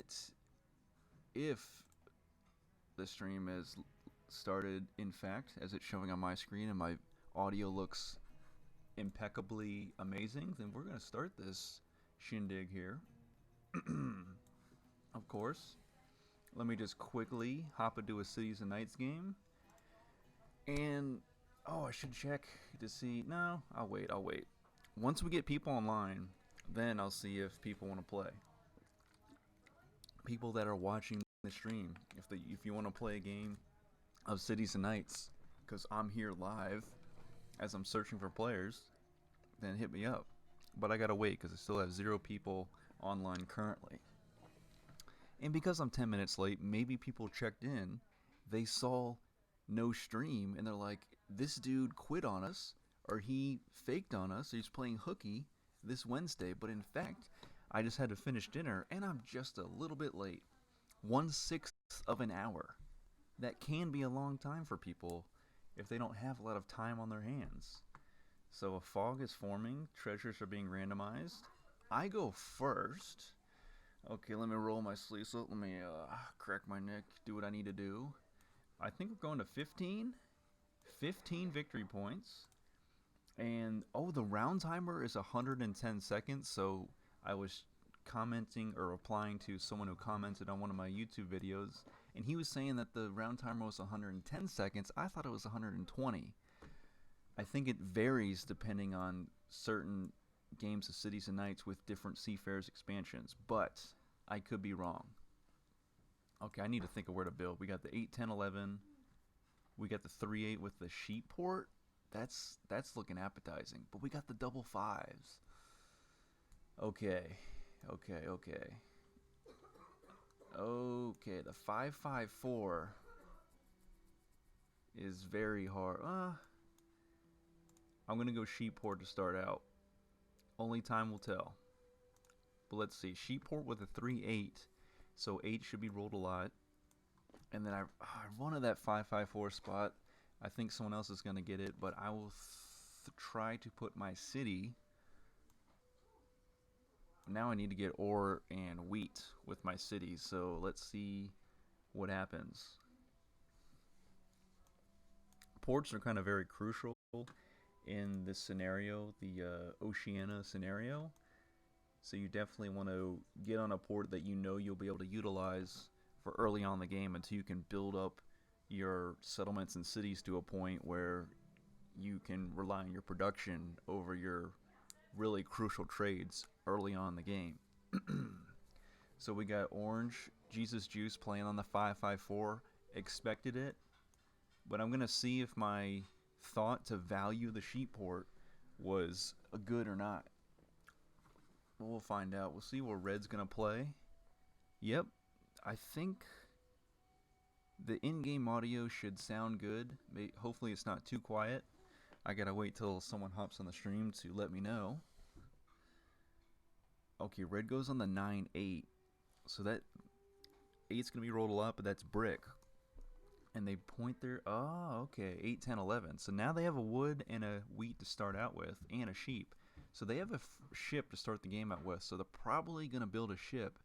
it if the stream is started, in fact, as it's showing on my screen, and my audio looks impeccably amazing, then we're going to start this shindig here. Of course. Let me just quickly hop into a Cities and Knights game. And, oh, I should check to see. No, I'll wait. Once we get people online, then I'll see if people want to play. People that are watching the stream, if you want to play a game of Cities and Knights, because I'm here live as I'm searching for players, then hit me up. But I gotta wait because I still have 0 people online currently. And because I'm 10 minutes late, maybe people checked in, they saw no stream, and they're like, this dude quit on us, or he faked on us, he's playing hooky this Wednesday. But in fact, I just had to finish dinner, and I'm just a little bit late. 1/6 of an hour. That can be a long time for people if they don't have a lot of time on their hands. So a fog is forming, treasures are being randomized. I go first. Okay, let me roll my sleeves up, let me crack my neck, do what I need to do. I think we're going to 15 victory points. And, oh, the round timer is 110 seconds, so I was commenting or replying to someone who commented on one of my YouTube videos, and he was saying that the round timer was 110 seconds. I thought it was 120. I think it varies depending on certain games of Cities and Knights with different Seafarers expansions, but I could be wrong. Okay, I need to think of where to build. We got the 8, 10, 11. We got the 3-8 with the sheep port. That's looking appetizing. But we got the double 5s. Okay. Okay, the 5-5-4 is very hard. I'm gonna go sheep port to start out. Only time will tell. But let's see, sheep port with a 3-8, so 8 should be rolled a lot. And then I wanted that 5-5-4 spot. I think someone else is gonna get it, but I will try to put my city. Now I need to get ore and wheat with my city, so let's see what happens. Ports are kind of very crucial in this scenario, the Oceania scenario. So you definitely want to get on a port that you know you'll be able to utilize for early on in the game until you can build up your settlements and cities to a point where you can rely on your production over your really crucial trades early on in the game. So we got Orange, Jesus Juice playing on the 5-5-4. Expected it, but I'm going to see if my thought to value the sheep port was a good or not. We'll find out. We'll see where Red's going to play. Yep, I think the in-game audio should sound good. Hopefully it's not too quiet. I gotta wait till someone hops on the stream to let me know. Okay, Red goes on the 9-8. So that 8's gonna be rolled a lot, but that's brick. And they point their, oh, okay, 8, 10, 11. So now they have a wood and a wheat to start out with, and a sheep. So they have a ship to start the game out with. So they're probably gonna build a ship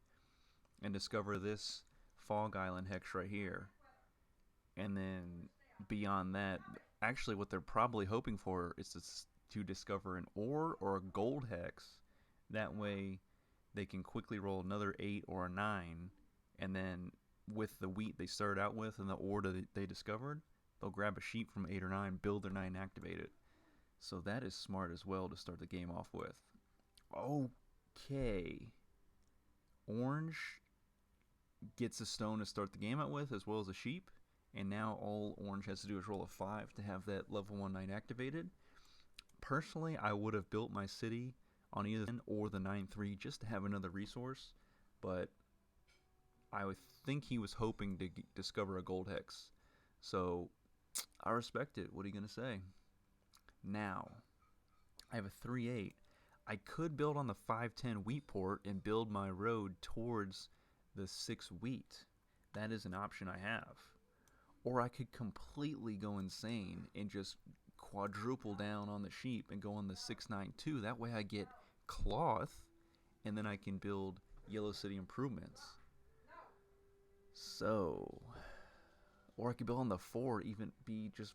and discover this Fog Island hex right here. And then beyond that, actually what they're probably hoping for is to discover an ore or a gold hex. That way they can quickly roll another 8 or a 9, and then with the wheat they started out with and the ore that they discovered, they'll grab a sheep from 8 or 9, build their 9, activate it. So that is smart as well to start the game off with. Okay. Orange gets a stone to start the game out with, as well as a sheep. And now all Orange has to do is roll a 5 to have that level 1 9 activated. Personally, I would have built my city on either the 10 or the 9-3 just to have another resource. But I would think he was hoping to discover a gold hex. So I respect it. What are you going to say? Now, I have a 3-8. I could build on the 5-10 wheat port and build my road towards the 6 wheat. That is an option I have. Or I could completely go insane and just quadruple down on the sheep and go on the 6-9-2. That way I get cloth, and then I can build Yellow City improvements. So, or I could build on the 4, even be just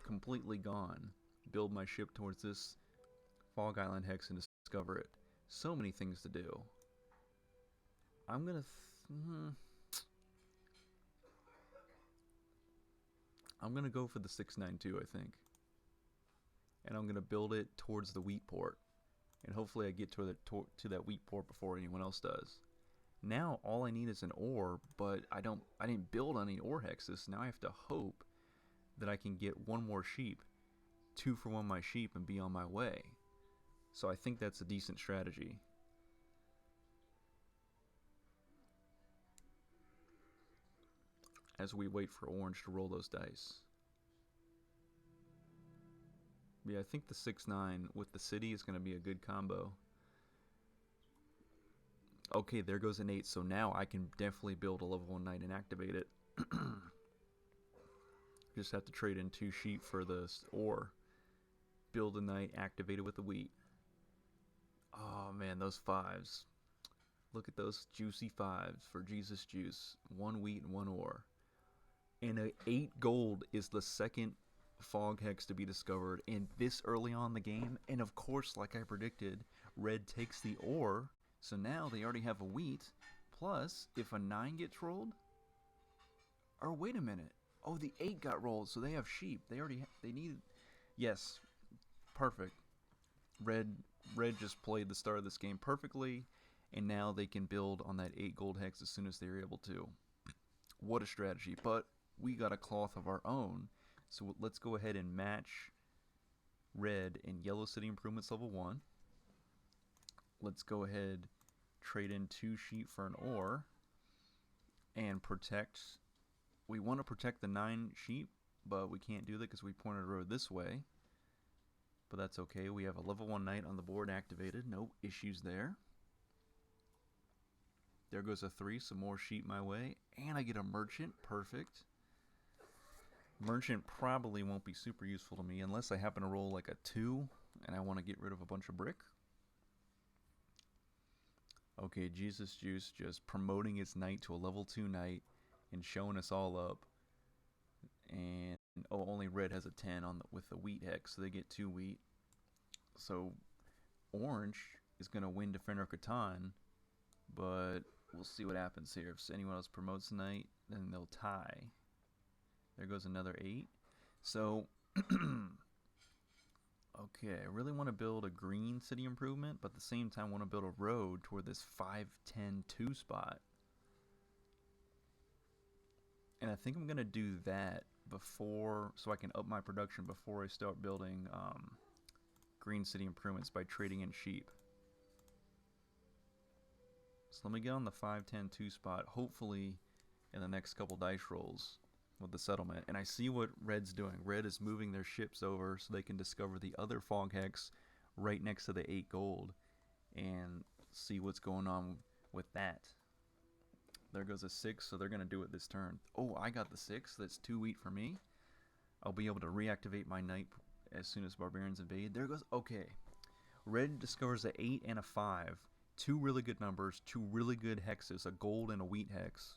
completely gone. Build my ship towards this Fog Island hex and discover it. So many things to do. I'm gonna I'm gonna go for the 692, I think, and I'm gonna build it towards the wheat port, and hopefully I get to that wheat port before anyone else does. Now all I need is an ore, but I didn't build any ore hexes. Now I have to hope that I can get one more sheep, 2 for 1 my sheep, and be on my way. So I think that's a decent strategy. As we wait for orange to roll those dice. Yeah, I think the 6-9 with the city is going to be a good combo. Okay, there goes an 8, so now I can definitely build a level 1 knight and activate it. Just have to trade in 2 sheep for this ore. Build a knight, activate it with the wheat. Oh man, those 5s. Look at those juicy 5s for Jesus Juice. 1 wheat and 1 ore. And a 8 gold is the second fog hex to be discovered in this early on in the game. And of course, like I predicted, red takes the ore. So now they already have a wheat. Plus, if a 9 gets rolled... Or wait a minute. Oh, the 8 got rolled, so they have sheep. They already they needed... Yes. Perfect. Red just played the start of this game perfectly. And now they can build on that 8 gold hex as soon as they're able to. What a strategy. But we got a cloth of our own. So let's go ahead and match red in Yellow City Improvements level 1. Let's go ahead, trade in 2 sheep for an ore, and protect. We want to protect the 9 sheep, but we can't do that because we pointed a road this way. But that's okay. We have a level 1 knight on the board activated. No issues there. There goes a 3, some more sheep my way. And I get a merchant. Perfect. Merchant probably won't be super useful to me unless I happen to roll like a 2 and I want to get rid of a bunch of brick. Okay, Jesus Juice just promoting his knight to a level 2 knight and showing us all up. And oh, only red has a 10 on with the wheat hex, so they get 2 wheat. So orange is going to win Defender of Catan, but we'll see what happens here. If anyone else promotes the knight, then they'll tie. There goes another 8. So okay, I really want to build a green city improvement, but at the same time I want to build a road toward this 5-10-2 spot. And I think I'm going to do that before, so I can up my production before I start building green city improvements by trading in sheep. So let me get on the 5-10-2 spot, hopefully in the next couple dice rolls with the settlement. And I see what red's doing. Red is moving their ships over so they can discover the other fog hex right next to the 8 gold and see what's going on with that. There goes a 6, so they're going to do it this turn. Oh, I got the 6. That's 2 wheat for me. I'll be able to reactivate my knight as soon as barbarians invade. There goes... Okay. Red discovers an 8 and a 5. 2 really good numbers. 2 really good hexes. A gold and a wheat hex.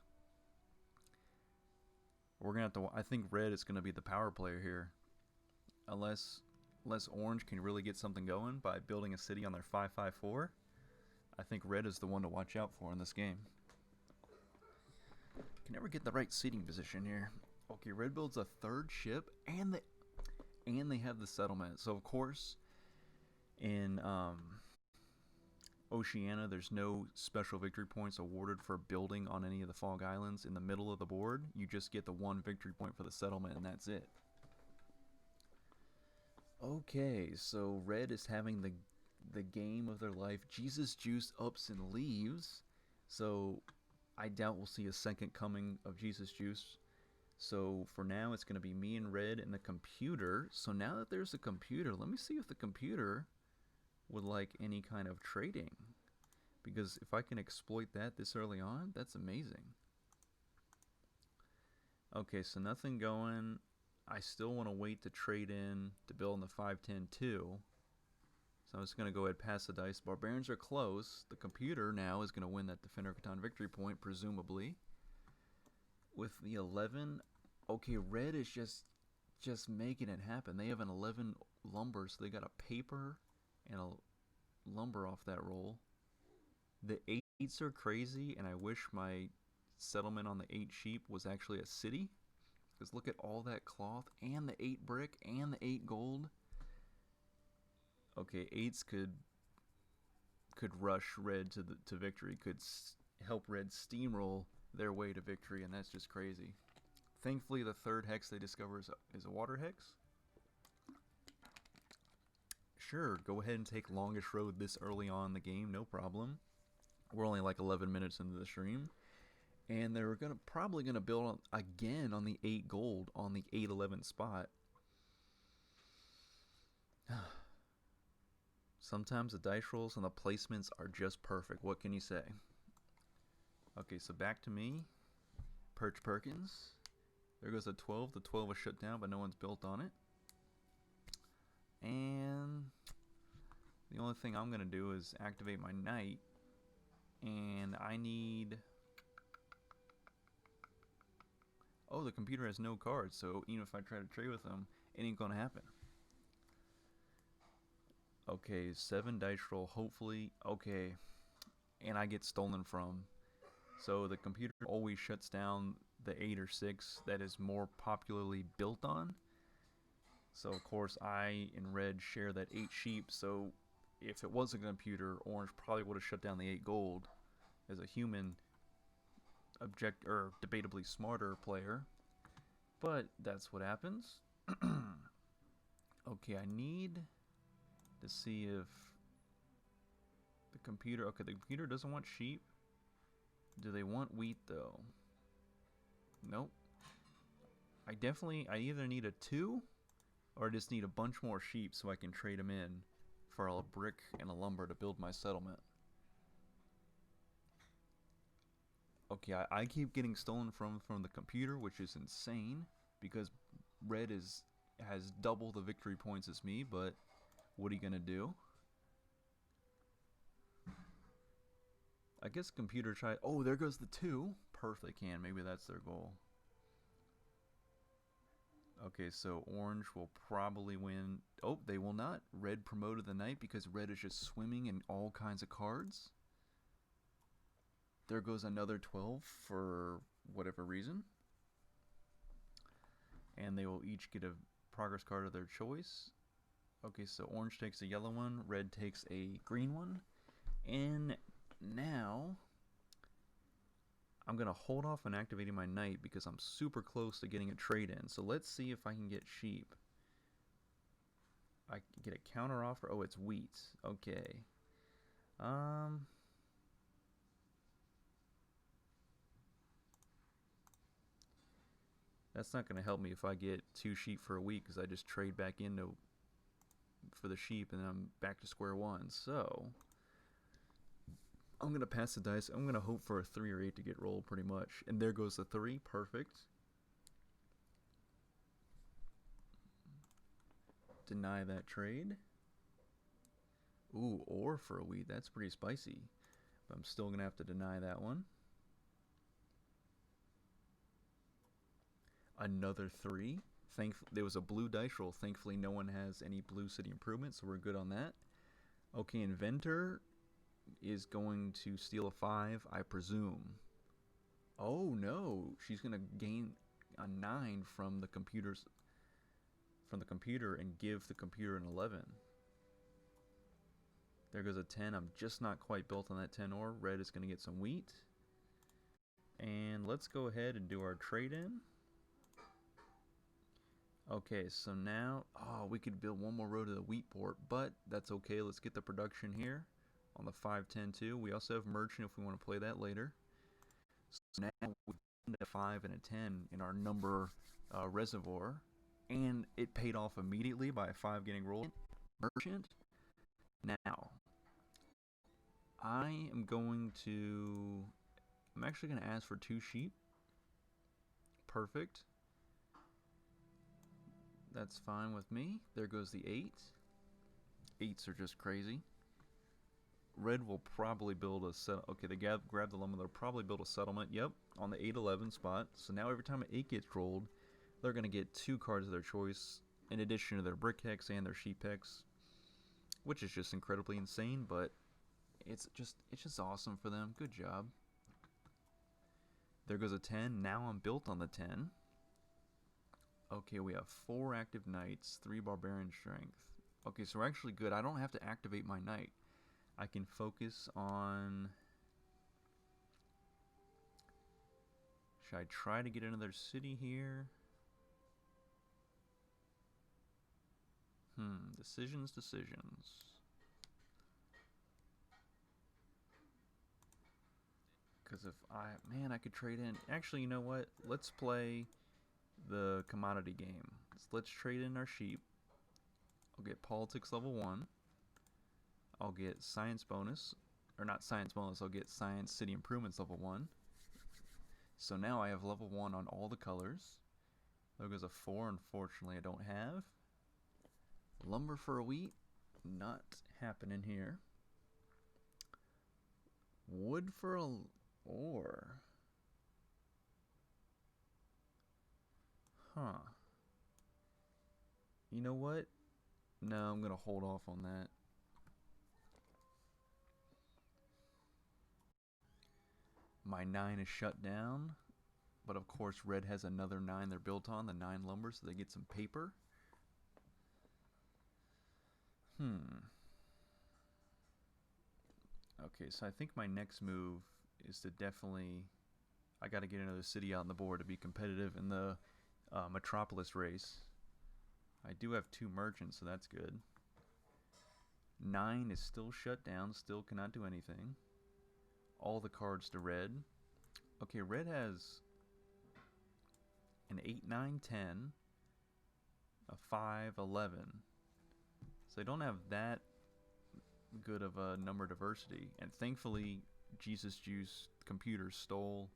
We're going to have to... I think red is going to be the power player here. Unless orange can really get something going by building a city on their 5-5-4. I think red is the one to watch out for in this game. Can never get the right seating position here. Okay, red builds a 3rd ship, and they have the settlement. So of course, in Oceania, there's no special victory points awarded for building on any of the Fog Islands in the middle of the board. You just get the 1 victory point for the settlement, and that's it. Okay, so red is having the game of their life. Jesus Juice ups and leaves. So I doubt we'll see a second coming of Jesus Juice. So for now, it's going to be me and red and the computer. So now that there's a computer, let me see if the computer would like any kind of trading. Because if I can exploit that this early on, that's amazing. Okay, so nothing going. I still want to wait to trade in to build in the 5-10-2. So I'm just going to go ahead and pass the dice. Barbarians are close. The computer now is going to win that Defender of Catan victory point, presumably. with the 11. Okay, red is just making it happen. They have an 11 lumber, so they got a paper and a lumber off that roll. The 8s are crazy, and I wish my settlement on the 8 sheep was actually a city. Because look at all that cloth, and the 8 brick, and the 8 gold. Okay, 8s could rush red to victory, could help red steamroll their way to victory, and that's just crazy. Thankfully, the third hex they discover is a water hex. Sure, go ahead and take longest road this early on in the game, no problem. We're only like 11 minutes into the stream. And they're probably gonna build again on the 8 gold on the 8-11 spot. Sometimes the dice rolls and the placements are just perfect. What can you say? Okay, so back to me. Perch Perkins. There goes the 12. The 12 was shut down, but no one's built on it. And the only thing I'm going to do is activate my knight. And I need... Oh, the computer has no cards, so even if I try to trade with them, it ain't going to happen. Okay, 7 dice roll, hopefully. Okay, and I get stolen from. So the computer always shuts down the 8 or 6 that is more popularly built on. So of course I in red share that 8 sheep, so if it was a computer, orange probably would have shut down the 8 gold. As a human debatably smarter player. But that's what happens. Okay, I need to see if the computer... Okay, the computer doesn't want sheep. Do they want wheat, though? Nope. I either need a 2, or I just need a bunch more sheep so I can trade them in for a brick and a lumber to build my settlement. Okay, I keep getting stolen from the computer, which is insane, because red has double the victory points as me, but what are you gonna do? I guess computer try... Oh, there goes the 2. Perfect, can. Maybe that's their goal. Okay, so orange will probably win. Oh, they will not. Red promoted the knight because red is just swimming in all kinds of cards. There goes another 12 for whatever reason. And they will each get a progress card of their choice. Okay, so orange takes a yellow one, red takes a green one. And now I'm going to hold off on activating my knight because I'm super close to getting a trade in. So let's see if I can get sheep. I can get a counter offer. Oh, it's wheat. Okay. That's not going to help me if I get 2 sheep for a week because I just trade back into for the sheep and I'm back to square one. So I'm going to pass the dice. I'm going to hope for a 3 or 8 to get rolled pretty much. And there goes the 3. Perfect. Deny that trade. Ooh, or for a wheat. That's pretty spicy. But I'm still going to have to deny that one. Another 3. There was a blue dice roll. Thankfully, no one has any blue city improvements, so we're good on that. Okay, Inventor is going to steal a 5, I presume. Oh no, she's going to gain a 9 from the computer and give the computer an 11. There goes a 10. I'm just not quite built on that 10 ore. Red is going to get some wheat. And let's go ahead and do our trade-in. Okay, so now, we could build one more road to the wheat port, but that's okay. Let's get the production here on the 5-10-2. We also have merchant if we want to play that later. So now we've got a 5 and a 10 in our number reservoir, and it paid off immediately by a 5 getting rolled. Merchant. Now, I'm actually going to ask for 2 sheep. Perfect. That's fine with me. There goes the 8. 8s are just crazy. Red will probably build a set. Okay, they grab the lumber. They'll probably build a settlement. Yep. on the 8-11 spot. So now every time an 8 gets rolled, they're going to get 2 cards of their choice in addition to their brick hex and their sheep hex, which is just incredibly insane, but it's just awesome for them. Good job. There goes a 10. Now I'm built on the 10. Okay, we have 4 active knights, 3 barbarian strength. Okay, so we're actually good. I don't have to activate my knight. I can focus on... Should I try to get another city here? Decisions. Because if I could trade in. Actually, you know what? Let's play the commodity game. Let's trade in our sheep. I'll get politics level 1. I'll get science bonus. Or not science bonus, I'll get science city improvements level 1. So now I have level 1 on all the colors. There goes a 4, unfortunately I don't have. Lumber for a wheat, not happening here. Wood for a ore. Huh. You know what? No, I'm gonna hold off on that. My 9 is shut down, but of course red has another 9 they're built on, the 9 lumber, so they get some paper. Okay, so I think my next move is to definitely... I gotta get another city out on the board to be competitive in the Metropolis race. I do have 2 merchants, so that's good. 9 is still shut down, still cannot do anything. All the cards to red. Okay, red has an 8, 9, 10, a 5, 11. So they don't have that good of a number diversity. And thankfully, Jesus Juice computers stole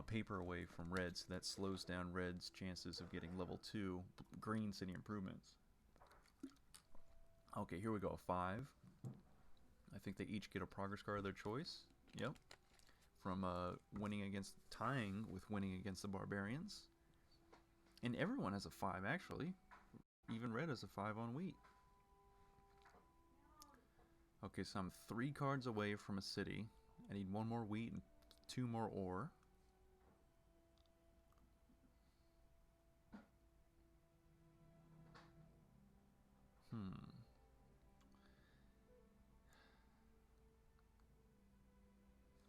paper away from red, so that slows down red's chances of getting level 2 green city improvements. Okay, here we go, 5. I think they each get a progress card of their choice. Yep. From tying with winning against the barbarians. And everyone has a 5, actually. Even red has a 5 on wheat. Okay, so I'm 3 cards away from a city. I need 1 more wheat and 2 more ore.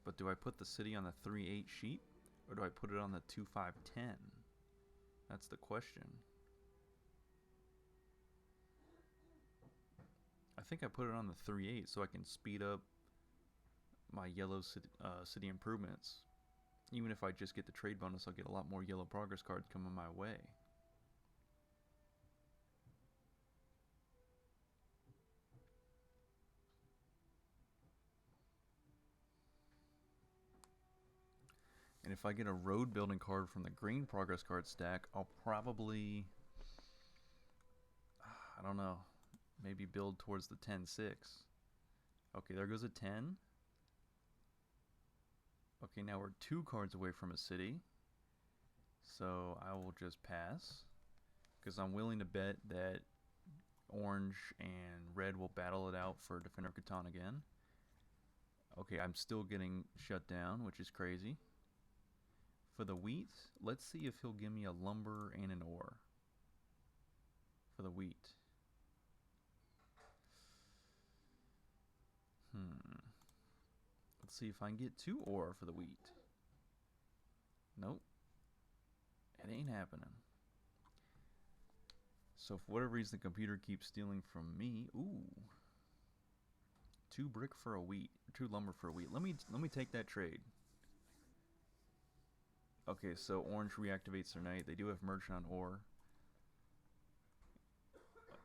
But do I put the city on the 3-8 sheet? Or do I put it on the 2-5-10? That's the question. I think I put it on the 3-8 so I can speed up my yellow city improvements. Even if I just get the trade bonus, I'll get a lot more yellow progress cards coming my way. And if I get a road building card from the green progress card stack, I'll probably, I don't know, maybe build towards the 10-6. Okay, there goes a 10. Okay, now we're 2 cards away from a city. So I will just pass, because I'm willing to bet that orange and red will battle it out for Defender of Catan again. Okay, I'm still getting shut down, which is crazy. For the wheat, let's see if he'll give me a lumber and an ore. For the wheat. Let's see if I can get 2 ore for the wheat. Nope. It ain't happening. So for whatever reason, the computer keeps stealing from me. Ooh. 2 brick for a wheat. 2 lumber for a wheat. Let me take that trade. Okay, so orange reactivates their knight. They do have merchant on ore.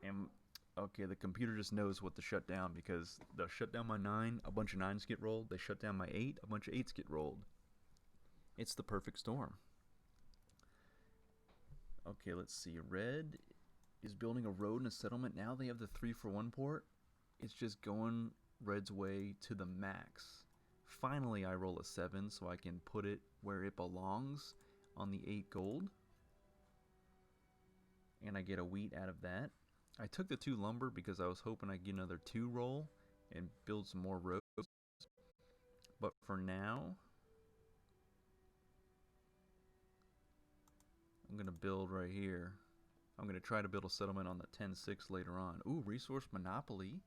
And okay, the computer just knows what to shut down, because they'll shut down my 9, a bunch of 9s get rolled. They shut down my 8, a bunch of 8s get rolled. It's the perfect storm. Okay, let's see. Red is building a road and a settlement. Now they have the 3-for-1 port. It's just going red's way to the max Finally, I roll a 7 so I can put it where it belongs on the 8 gold. And I get a wheat out of that. I took the 2 lumber because I was hoping I'd get another 2 roll and build some more roads. But for now, I'm going to build right here. I'm going to try to build a settlement on the 10-6 later on. Ooh, resource monopoly.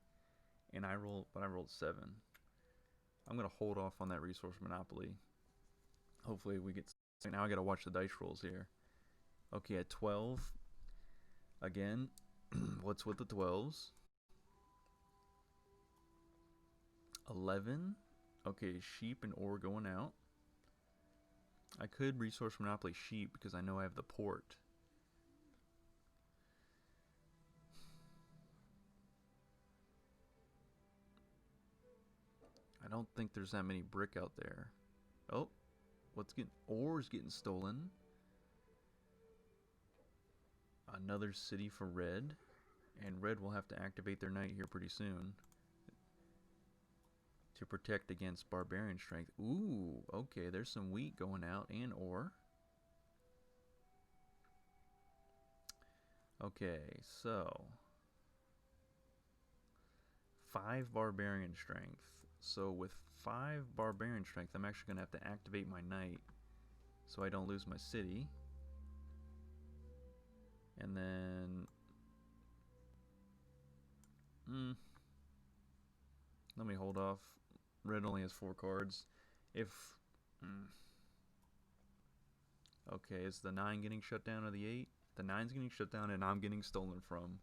And I rolled 7. I'm going to hold off on that resource monopoly. Hopefully we get... Now I got to watch the dice rolls here. Okay, at 12. Again, what's with the 12s? 11. Okay, sheep and ore going out. I could resource monopoly sheep because I know I have the port. I don't think there's that many brick out there. Oh, ore's getting stolen. Another city for red, and red will have to activate their knight here pretty soon to protect against barbarian strength. Ooh, okay, there's some wheat going out and ore. Okay, so 5 barbarian strength. So with 5 barbarian strength, I'm actually going to have to activate my knight so I don't lose my city. And then... let me hold off. Red only has 4 cards. If... okay, is the 9 getting shut down or the 8? The 9's getting shut down and I'm getting stolen from,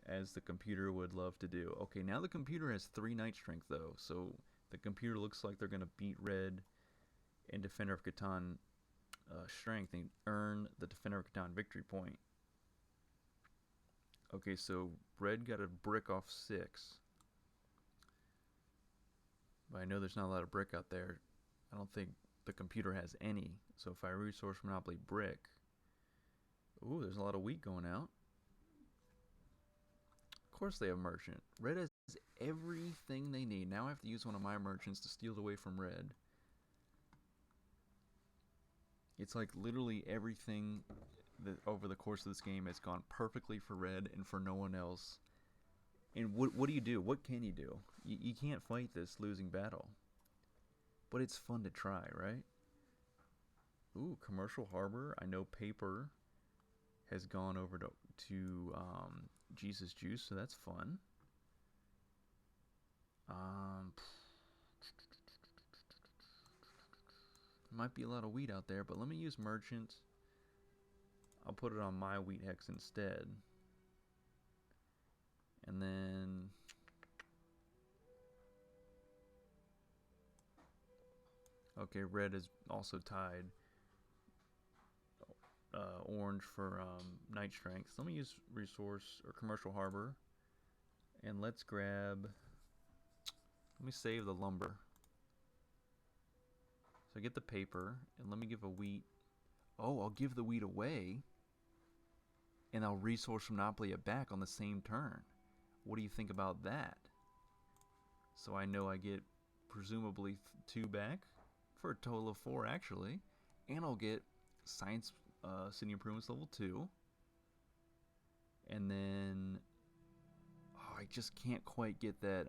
as the computer would love to do. Okay, now the computer has 3 knight strength though, so the computer looks like they're going to beat red in Defender of Catan strength and earn the Defender of Catan victory point. Okay, so red got a brick off 6. But I know there's not a lot of brick out there. I don't think the computer has any. So if I resource monopoly brick... Ooh, there's a lot of wheat going out. Of course they have merchant. Red has everything they need. Now I have to use one of my merchants to steal it away from red. It's like literally everything that over the course of this game has gone perfectly for red and for no one else. And what do you do? What can you do? You can't fight this losing battle. But it's fun to try, right? Ooh, commercial harbor. I know paper has gone over to Jesus Juice, so that's fun. Might be a lot of wheat out there, but let me use merchant. I'll put it on my wheat hex instead. And then okay, red is also tied. Orange for knight strength. Let me use resource or commercial harbor. And let's grab... Let me save the lumber. So I get the paper, and let me give a wheat. Oh, I'll give the wheat away, and I'll resource monopoly it back on the same turn. What do you think about that? So I know I get presumably 2 back for a total of 4 actually, and I'll get science city improvements level 2. And then I just can't quite get that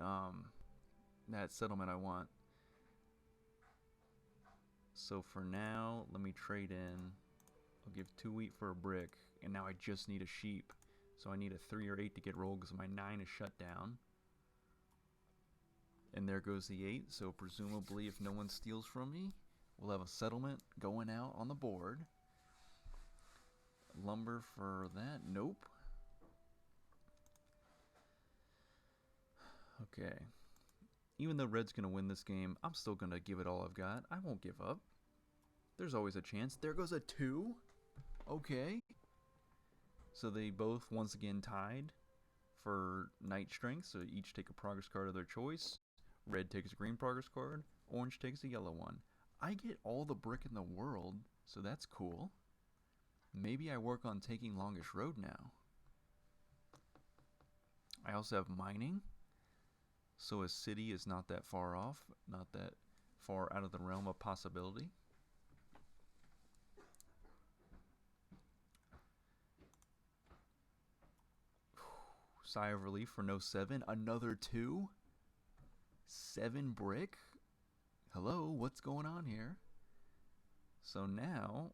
that settlement I want. So for now, let me trade in. I'll give 2 wheat for a brick, and now I just need a sheep. So I need a 3 or 8 to get rolled because my 9 is shut down. And there goes the 8, so presumably if no one steals from me, we'll have a settlement going out on the board. Lumber for that? Nope. Okay. Even though red's going to win this game, I'm still going to give it all I've got. I won't give up. There's always a chance. There goes a 2. Okay. So they both once again tied for knight strength. So each take a progress card of their choice. Red takes a green progress card. Orange takes a yellow one. I get all the brick in the world, so that's cool. Maybe I work on taking Longish Road now. I also have mining. So a city is not that far off. Not that far out of the realm of possibility. Sigh of relief for no 7. Another 2? 7 brick? Hello, what's going on here? So now...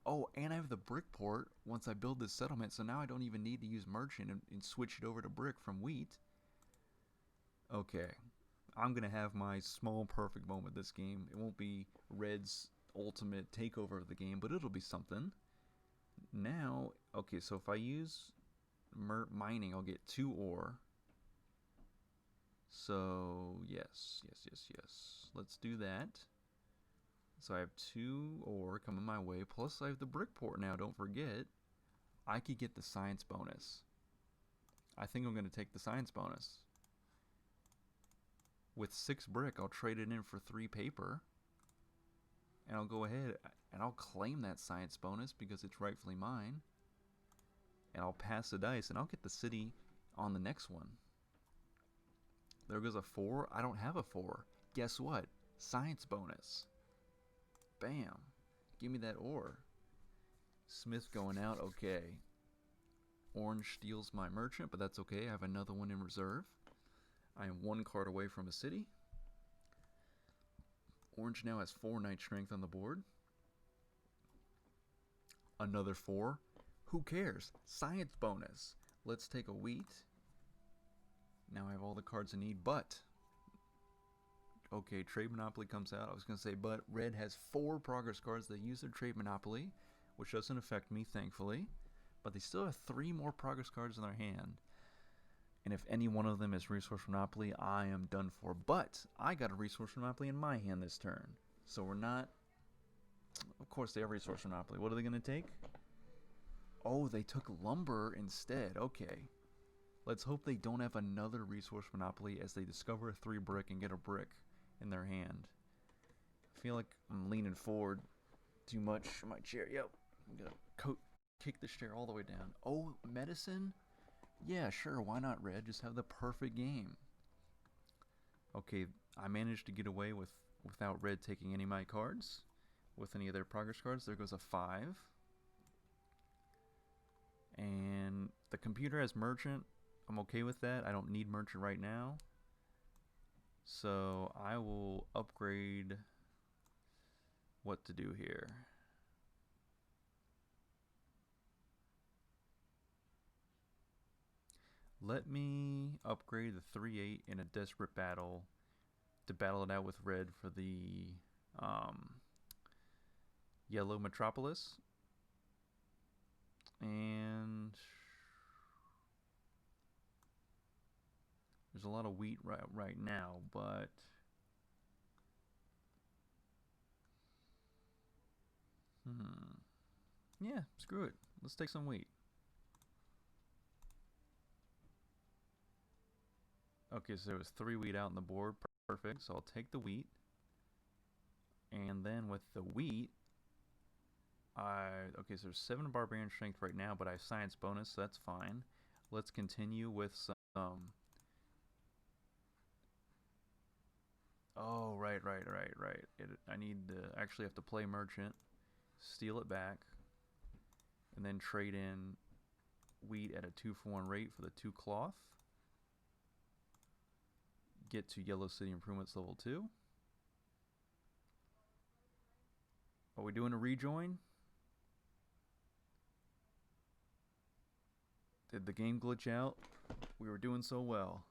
Oh, and I have the brick port once I build this settlement, so now I don't even need to use merchant and switch it over to brick from wheat. Okay, I'm going to have my small perfect moment this game. It won't be Red's ultimate takeover of the game, but it'll be something. Now, okay, so if I use mining, I'll get 2 ore. So, yes. Let's do that. So I have 2 ore coming my way, plus I have the brick port now, don't forget. I could get the science bonus. I think I'm going to take the science bonus. With 6 brick, I'll trade it in for 3 paper. And I'll go ahead and I'll claim that science bonus because it's rightfully mine. And I'll pass the dice and I'll get the city on the next one. There goes a 4. I don't have a 4. Guess what? Science bonus. Bam. Give me that ore. Smith going out. Okay. Orange steals my merchant, but that's okay. I have another one in reserve. I am 1 card away from a city. Orange now has 4 knight strength on the board. Another 4. Who cares? Science bonus. Let's take a wheat. Now I have all the cards I need, but... Okay, Trade Monopoly comes out. I was going to say, but Red has 4 progress cards that use their Trade Monopoly, which doesn't affect me, thankfully. But they still have 3 more progress cards in their hand. And if any one of them is Resource Monopoly, I am done for. But I got a Resource Monopoly in my hand this turn. So we're not... Of course, they have Resource Monopoly. What are they going to take? Oh, they took Lumber instead. Okay. Let's hope they don't have another Resource Monopoly as they discover a 3 brick and get a brick in their hand. I feel like I'm leaning forward too much in my chair. Yep. I'm going to kick this chair all the way down. Oh, medicine? Yeah, sure. Why not, Red? Just have the perfect game. Okay, I managed to get away without Red taking any of my cards. With any of their progress cards. There goes a 5. And the computer has merchant. I'm okay with that. I don't need merchant right now. So I will upgrade what to do here. Let me upgrade the 3-8 in a desperate battle to battle it out with Red for the yellow Metropolis. And there's a lot of wheat right now, but yeah, screw it. Let's take some wheat. Okay, so there was 3 wheat out on the board. Perfect. So I'll take the wheat. And then with the wheat, okay, so there's 7 barbarian strength right now, but I have science bonus, so that's fine. Let's continue with some... Oh, right. I need to actually have to play merchant, steal it back, and then trade in wheat at a 2-for-1 rate for the 2 cloth. Get to Yellow City Improvements level 2. Are we doing a rejoin? Did the game glitch out? We were doing so well.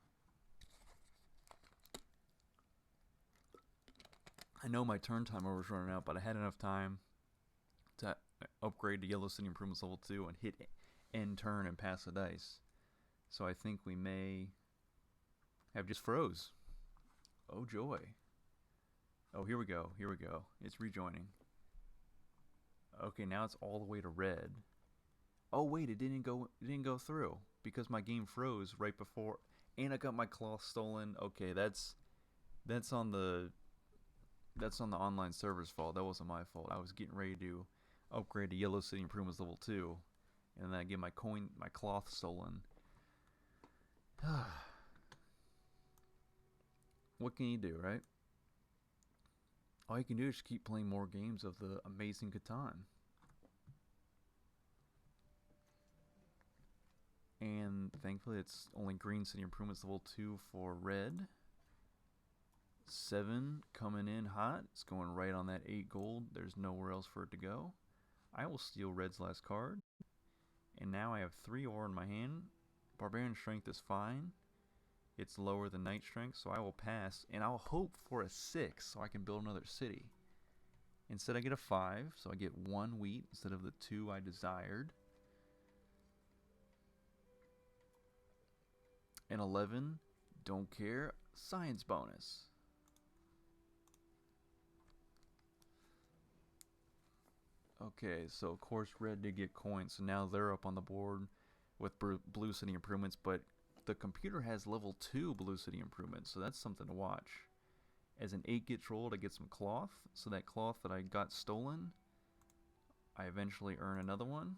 I know my turn timer was running out, but I had enough time to upgrade to Yellow City Improvements level 2 and hit end turn and pass the dice. So I think we may have just froze. Oh joy. Oh, here we go. It's rejoining. Okay, now it's all the way to Red. Oh wait, it didn't go through because my game froze right before, and I got my cloth stolen. Okay, that's on the online server's fault. That wasn't my fault. I was getting ready to upgrade to Yellow City Improvements level 2, and then I get my cloth stolen. What can you do, right? all you can do is keep playing more games of the amazing Catan. And thankfully it's only Green City Improvements level 2 for red. 7 coming in hot. It's going right on that 8 gold. There's nowhere else for it to go. I will steal red's last card. And now I have 3 ore in my hand. Barbarian Strength is fine. It's lower than Knight Strength, so I will pass. And I'll hope for a 6 so I can build another city. Instead I get a 5, so I get 1 wheat instead of the 2 I desired. And 11, don't care, science bonus. Okay, so of course red did get coins, so now they're up on the board with Blue City Improvements, but the computer has level 2 Blue City Improvements, so that's something to watch. As an 8 gets rolled, I get some cloth, so that cloth that I got stolen, I eventually earn another one.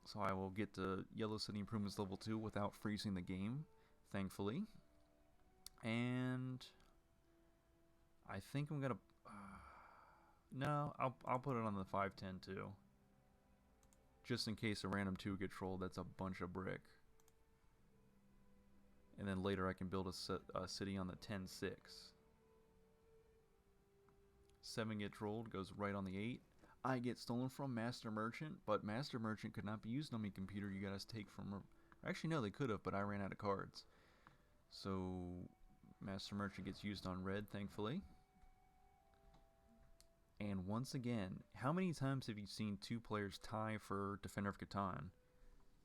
So I will get to Yellow City Improvements level 2 without freezing the game, thankfully. And I think I'm gonna no, I'll put it on the 510 too. Just in case a random 2 gets rolled, that's a bunch of brick. And then later I can build a city on the 10-6. 7 gets rolled, goes right on the 8. I get stolen from Master Merchant, but Master Merchant could not be used on my computer. You guys take from... Actually, no, they could have, but I ran out of cards. So, Master Merchant gets used on red, thankfully. And once again, how many times have you seen 2 players tie for Defender of Catan?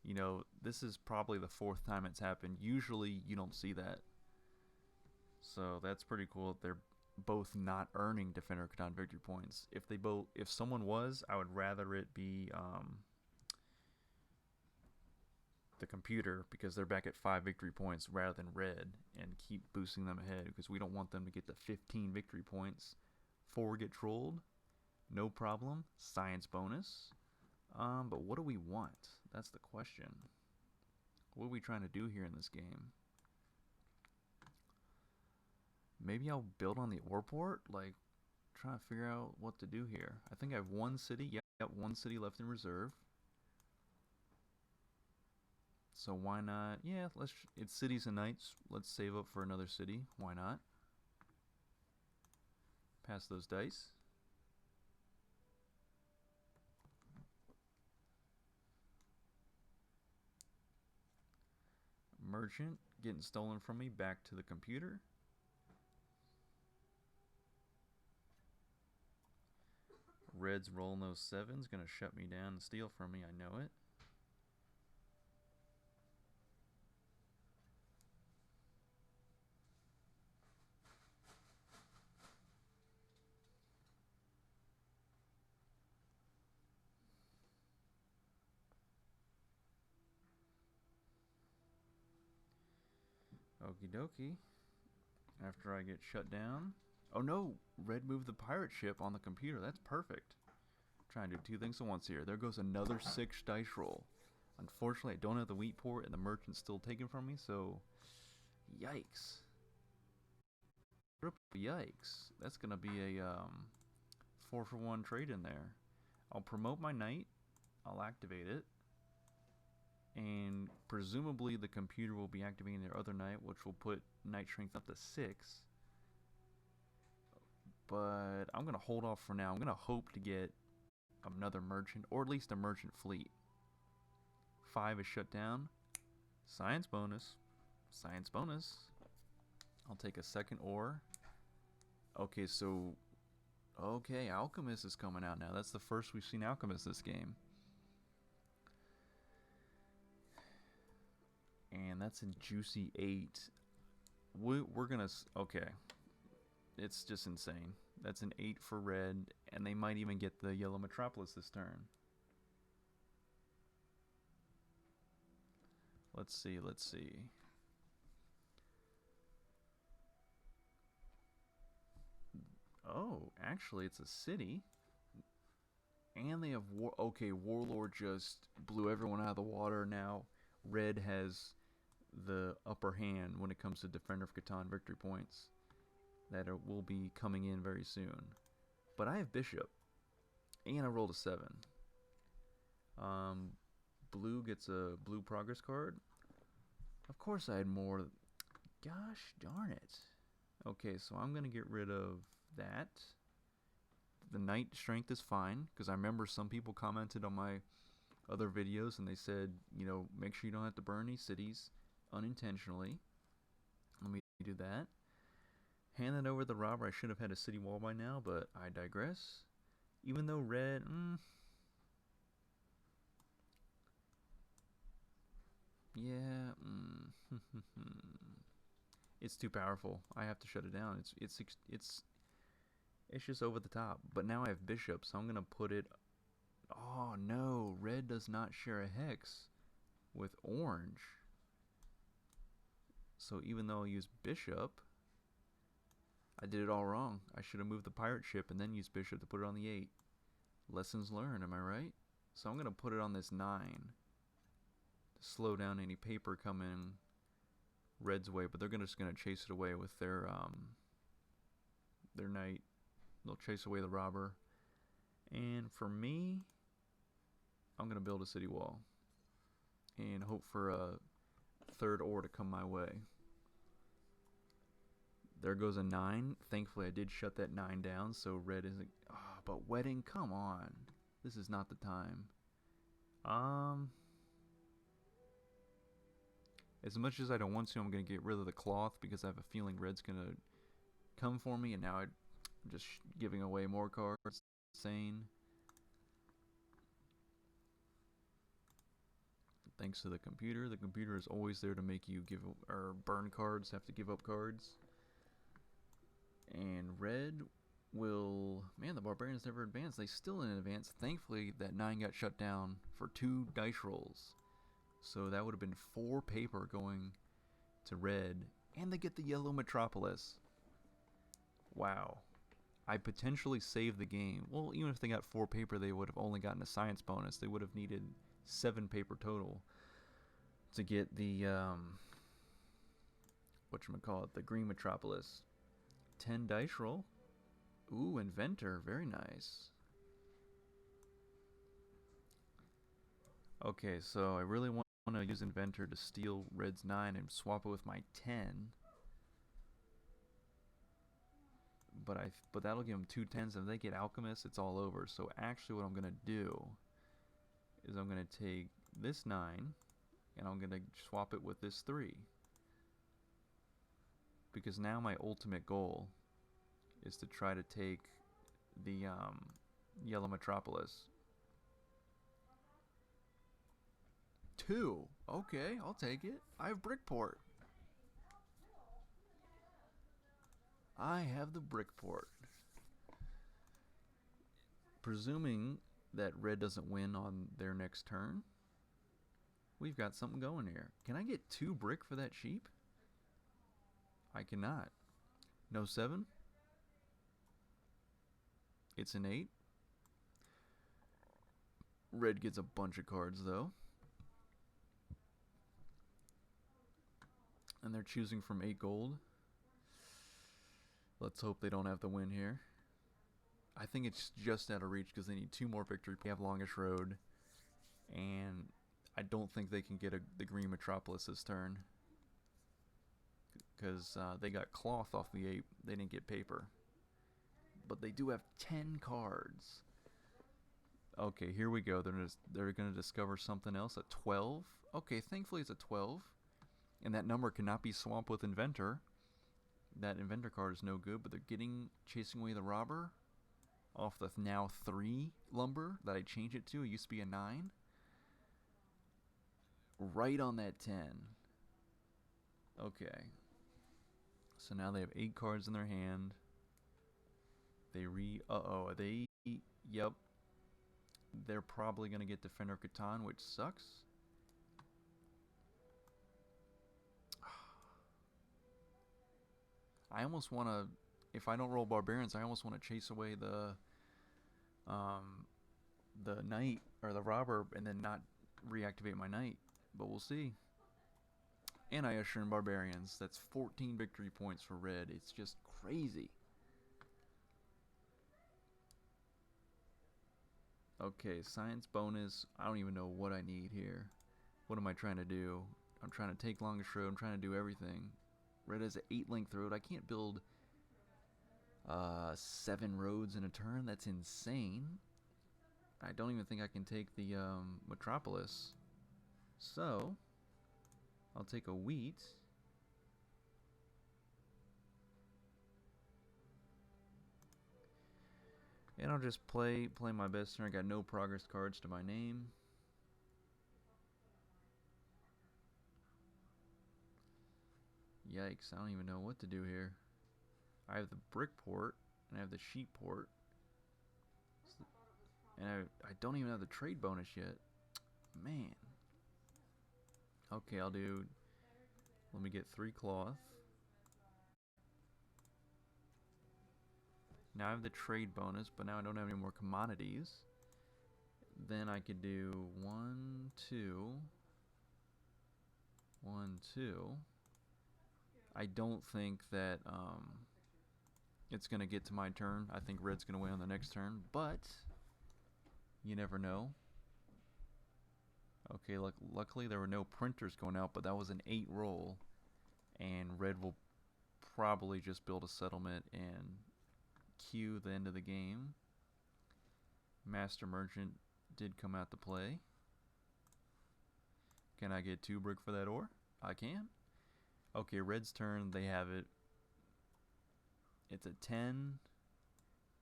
You know, this is probably the 4th time it's happened. Usually, you don't see that. So, that's pretty cool. They're both not earning Defender of Catan victory points. If someone was, I would rather it be the computer, because they're back at 5 victory points rather than red, and keep boosting them ahead, because we don't want them to get to 15 victory points. 4 get trolled, no problem, science bonus. But what do we want? That's the question. What are we trying to do here in this game? Maybe I'll build on the ore port, like trying to figure out what to do here. I think I have 1 city. Yep, got 1 city left in reserve. So why not? Yeah, it's cities and knights. Let's save up for another city. Why not? Pass those dice. Merchant getting stolen from me, back to the computer. Red's rolling those 7s, gonna shut me down and steal from me, I know it. Okie dokie. After I get shut down. Oh no! Red moved the pirate ship on the computer. That's perfect. Trying to do 2 things at once here. There goes another 6 dice roll. Unfortunately, I don't have the wheat port, and the merchant's still taken from me, so... Yikes. Yikes. That's gonna be a 4-for-1 trade in there. I'll promote my knight. I'll activate it. And presumably the computer will be activating their other knight, which will put knight strength up to 6. But I'm going to hold off for now. I'm going to hope to get another merchant, or at least a merchant fleet. 5 is shut down. Science bonus. Science bonus. I'll take a 2nd ore. Okay, so... Okay, Alchemist is coming out now. That's the first we've seen Alchemist this game. And that's a juicy 8. We're gonna... Okay. It's just insane. That's an 8 for red, and they might even get the Yellow Metropolis this turn. Let's see, let's see. Oh, actually it's a city. And they have okay, Warlord just blew everyone out of the water. Now red has the upper hand when it comes to Defender of Catan victory points that will be coming in very soon. But I have bishop, and I rolled a 7. Blue gets a blue progress card. Of course I had more. Gosh darn it. Okay, so I'm going to get rid of that. The knight strength is fine, because I remember some people commented on my other videos and they said, you know, make sure you don't have to burn any cities unintentionally. Let me do that. Hand that over the robber. I should have had a city wall by now, but I digress. Even though red... yeah... it's too powerful. I have to shut it down. It's just over the top. But now I have bishop, so I'm going to put it... oh, no. Red does not share a hex with orange. So even though I use bishop, I did it all wrong. I should have moved the pirate ship and then used bishop to put it on the 8. Lessons learned, am I right? So I'm going to put it on this 9 to slow down any paper coming red's way, but they're just going to chase it away with their knight. They'll chase away the robber. And for me, I'm going to build a city wall and hope for a third ore to come my way. There goes a 9. Thankfully, I did shut that 9 down, so red isn't... oh, but wedding, come on. This is not the time. As much as I don't want to, I'm going to get rid of the cloth because I have a feeling red's going to come for me, and now I'm just giving away more cards. Insane. Thanks to the computer. The computer is always there to make you give or burn cards, have to give up cards. And red will... man, the barbarians never advanced. They still didn't advance. Thankfully, that 9 got shut down for 2 dice rolls. So that would have been 4 paper going to red. And they get the yellow metropolis. Wow. I potentially saved the game. Well, even if they got 4 paper, they would have only gotten a science bonus. They would have needed 7 paper total to get the, whatchamacallit, the green metropolis. 10 dice roll. Ooh, inventor. Very nice. Okay, so I really want to use inventor to steal red's 9 and swap it with my 10. But that'll give them 2 10s. If they get alchemist, it's all over. So actually what I'm going to do is I'm going to take this 9 and I'm going to swap it with this 3. Because now my ultimate goal is to try to take the yellow metropolis. 2. Okay, I'll take it. I have Brickport. I have the Brickport. Presuming that red doesn't win on their next turn, we've got something going here. Can I get 2 brick for that sheep? I cannot. No 7? It's an 8. Red gets a bunch of cards though. And they're choosing from 8 gold. Let's hope they don't have the win here. I think it's just out of reach because they need 2 more victories. They have longish road. And I don't think they can get the green metropolis this turn. Because they got cloth off the 8. They didn't get paper. But they do have 10 cards. Okay, here we go. They're gonna discover something else. A 12. Okay, thankfully it's a 12. And that number cannot be swamped with inventor. That inventor card is no good, but they're chasing away the robber off the now 3 lumber that I changed it to. It used to be a 9. Right on that 10. Okay. So now they have 8 cards in their hand. Yep. They're probably going to get Defender Catan, which sucks. I almost want to, if I don't roll barbarians, I almost want to chase away the knight or the robber and then not reactivate my knight. But we'll see. And I usher in barbarians. That's 14 victory points for red. It's just crazy. Okay, science bonus. I don't even know what I need here. What am I trying to do? I'm trying to take longest road. I'm trying to do everything. Red has an 8 length road. I can't build 7 roads in a turn. That's insane. I don't even think I can take the Metropolis. So, I'll take a wheat. And I'll just play my best turn. I got no progress cards to my name. Yikes, I don't even know what to do here. I have the brick port, and I have the sheep port. And I don't even have the trade bonus yet. Man. Okay, I'll do... Let me get 3 cloth. Now I have the trade bonus, but now I don't have any more commodities. Then I could do 1, 2... 1, 2... I don't think that it's going to get to my turn. I think red's going to win on the next turn, but you never know. Okay, luckily there were no printers going out, but that was an 8 roll, and red will probably just build a settlement and cue the end of the game. Master Merchant did come out to play. Can I get 2 brick for that ore? I can. Okay, red's turn, they have it. It's a 10.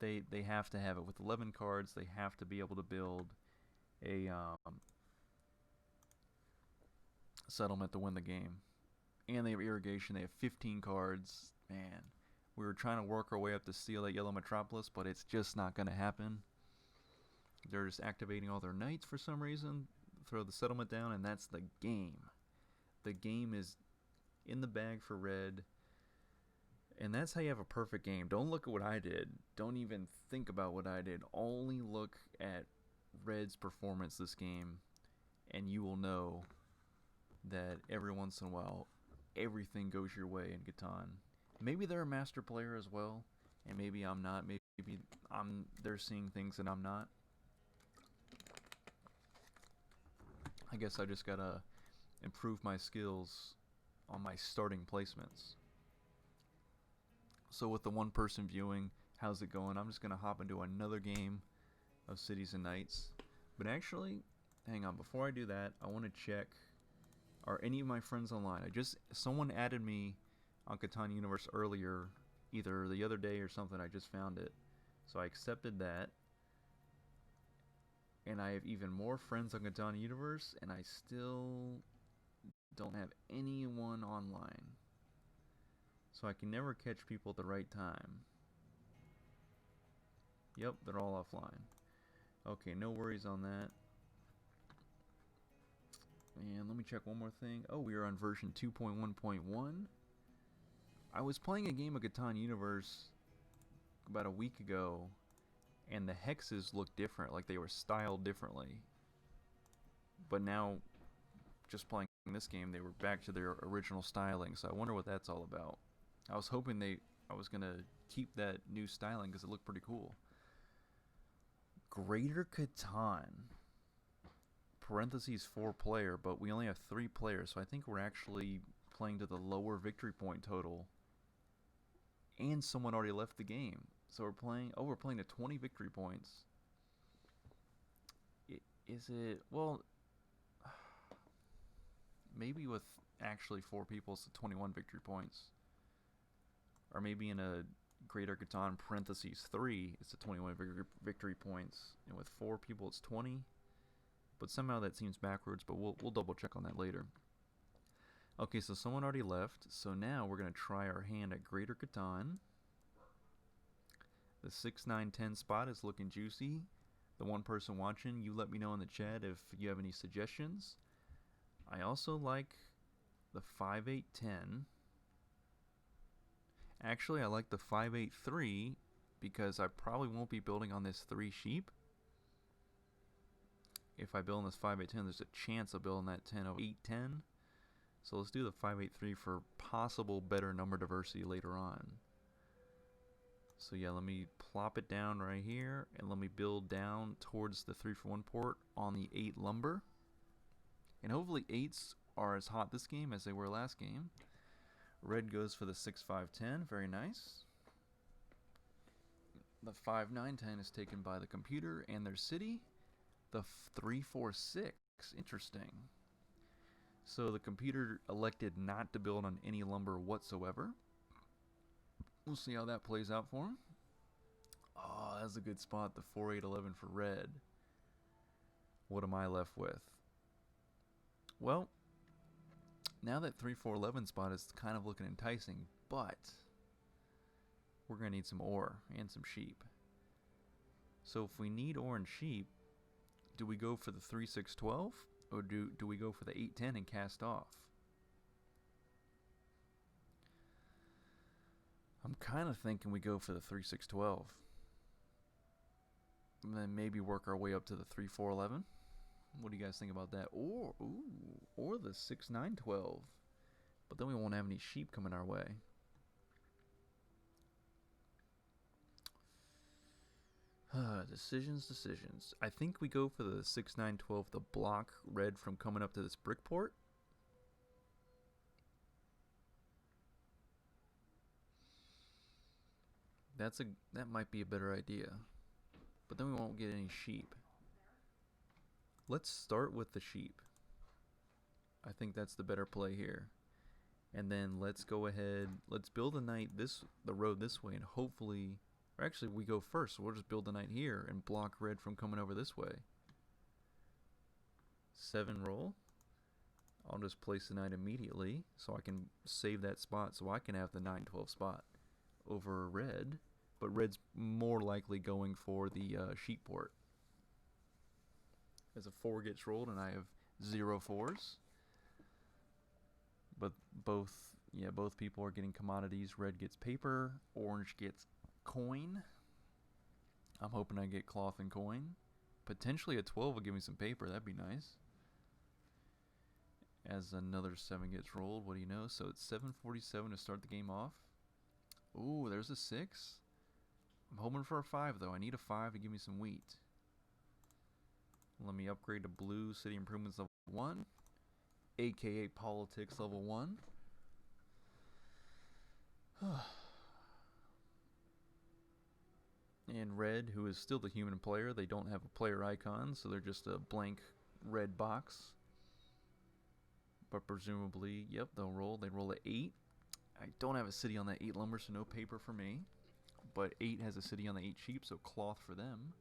They have to have it. With 11 cards, they have to be able to build a settlement to win the game. And they have irrigation. They have 15 cards. Man, we were trying to work our way up to steal that yellow Metropolis, but it's just not going to happen. They're just activating all their knights for some reason. Throw the settlement down, and that's the game. The game is in the bag for red, and that's how you have a perfect game. Don't look at what I did. Don't even think about what I did. Only look at red's performance this game, and you will know that every once in a while everything goes your way in Catan. Maybe they're a master player as well, and maybe I'm not. Maybe they're seeing things that I'm not. I guess I just gotta improve my skills on my starting placements. So with the one person viewing, how's it going? I'm just gonna hop into another game of Cities and Knights. But actually, hang on, before I do that, I want to check, are any of my friends online? Someone added me on Catan Universe earlier, either the other day or something. I just found it, so I accepted that. And I have even more friends on Catan Universe, and I still don't have anyone online. So I can never catch people at the right time. Yep, they're all offline. Okay, no worries on that. And let me check one more thing. Oh, we are on version 2.1.1. I was playing a game of Catan Universe about a week ago, and the hexes looked different, like they were styled differently. But now, just playing this game, they were back to their original styling, so I wonder what that's all about. I was hoping I was going to keep that new styling because it looked pretty cool. Greater Catan. Parentheses 4 player, but we only have 3 players, so I think we're actually playing to the lower victory point total. And someone already left the game. So we're playing to 20 victory points. Is it, well, maybe with actually 4 people it's 21 victory points. Or maybe in a Greater Catan parentheses 3 it's 21 victory points, and with 4 people it's 20. But somehow that seems backwards, but we'll double check on that later. Okay, so someone already left, so now we're going to try our hand at Greater Catan. The 6, 9, 10 spot is looking juicy. The one person watching, you let me know in the chat if you have any suggestions. I also like the 5, 8, 10. Actually, I like the 5, 8, 3 because I probably won't be building on this 3 sheep. If I build on this 5, 8, 10, there's a chance of building that 10 of 8, 10. So let's do the 5, 8, 3 for possible better number diversity later on. So yeah, let me plop it down right here, and let me build down towards the 3-for-1 port on the 8 lumber. And hopefully 8s are as hot this game as they were last game. Red goes for the 6-5-10, very nice. The 5-9-10 is taken by the computer and their city. The 3-4-6, interesting. So the computer elected not to build on any lumber whatsoever. We'll see how that plays out for him. Oh, that's a good spot, the 4-8-11 for red. What am I left with? Well, now that 3-4-11 spot is kind of looking enticing, but we're going to need some ore and some sheep. So if we need ore and sheep, do we go for the 3-6-12 or do we go for the 8-10 and cast off? I'm kind of thinking we go for the 3-6-12. And then maybe work our way up to the 3-4-11. What do you guys think about that? Or the 6-9-12. But then we won't have any sheep coming our way. Decisions. I think we go for the 6-9-12 to block red from coming up to this brick port. That might be a better idea. But then we won't get any sheep. Let's start with the sheep. I think that's the better play here. And then let's go ahead, let's build a knight the road this way, and hopefully, or actually we go first, so we'll just build a knight here and block red from coming over this way. 7 roll. I'll just place the knight immediately so I can save that spot so I can have the 9-12 spot over red. But red's more likely going for the sheep port. As a 4 gets rolled and I have 0 4s. But both people are getting commodities. Red gets paper, orange gets coin. I'm hoping I get cloth and coin. Potentially a 12 will give me some paper, that'd be nice. As another 7 gets rolled, what do you know? So it's 7:47 to start the game off. Ooh, there's a 6. I'm hoping for a 5 though. I need a 5 to give me some wheat. Let me upgrade to blue city improvements level 1. AKA politics level 1. And red, who is still the human player, they don't have a player icon, so they're just a blank red box. But presumably, yep, they'll roll. They roll an 8. I don't have a city on that 8 lumber, so no paper for me. But 8 has a city on the 8 sheep, so cloth for them.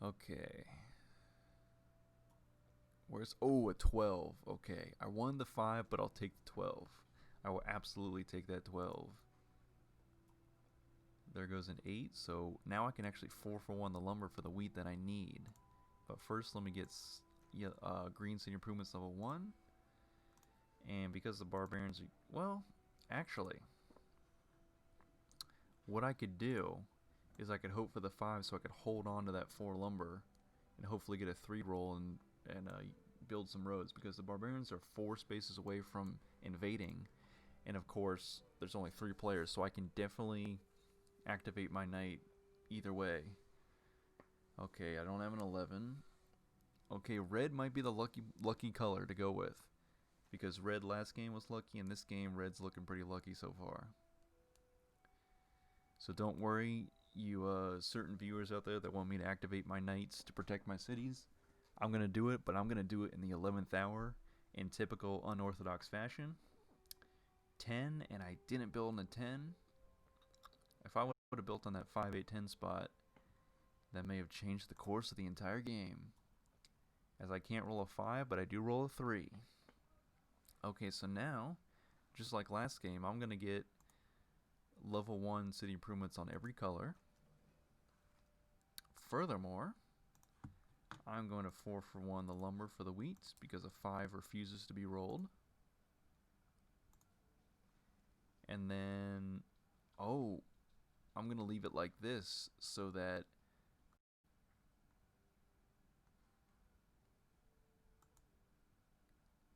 Okay. Where's... Oh, a 12. Okay. I won the 5, but I'll take the 12. I will absolutely take that 12. There goes an 8. So now I can actually 4-for-1 the lumber for the wheat that I need. But first, let me get green city improvements level 1. And because the barbarians are... Well, actually, what I could do is I could hope for the 5 so I could hold on to that 4 lumber and hopefully get a 3 roll and build some roads, because the barbarians are 4 spaces away from invading, and of course there's only 3 players, so I can definitely activate my knight either way. Okay, I don't have an 11. Okay, red might be the lucky color to go with, because red last game was lucky, and this game red's looking pretty lucky so far. So don't worry, you certain viewers out there that want me to activate my knights to protect my cities. I'm going to do it, but I'm going to do it in the 11th hour in typical unorthodox fashion. 10, and I didn't build on a 10. If I would have built on that 5-8-10 spot, that may have changed the course of the entire game. As I can't roll a 5, but I do roll a 3. Okay, so now, just like last game, I'm going to get level 1 city improvements on every color. Furthermore, I'm going to 4-for-1 the lumber for the wheat because a 5 refuses to be rolled. And then, oh, I'm going to leave it like this so that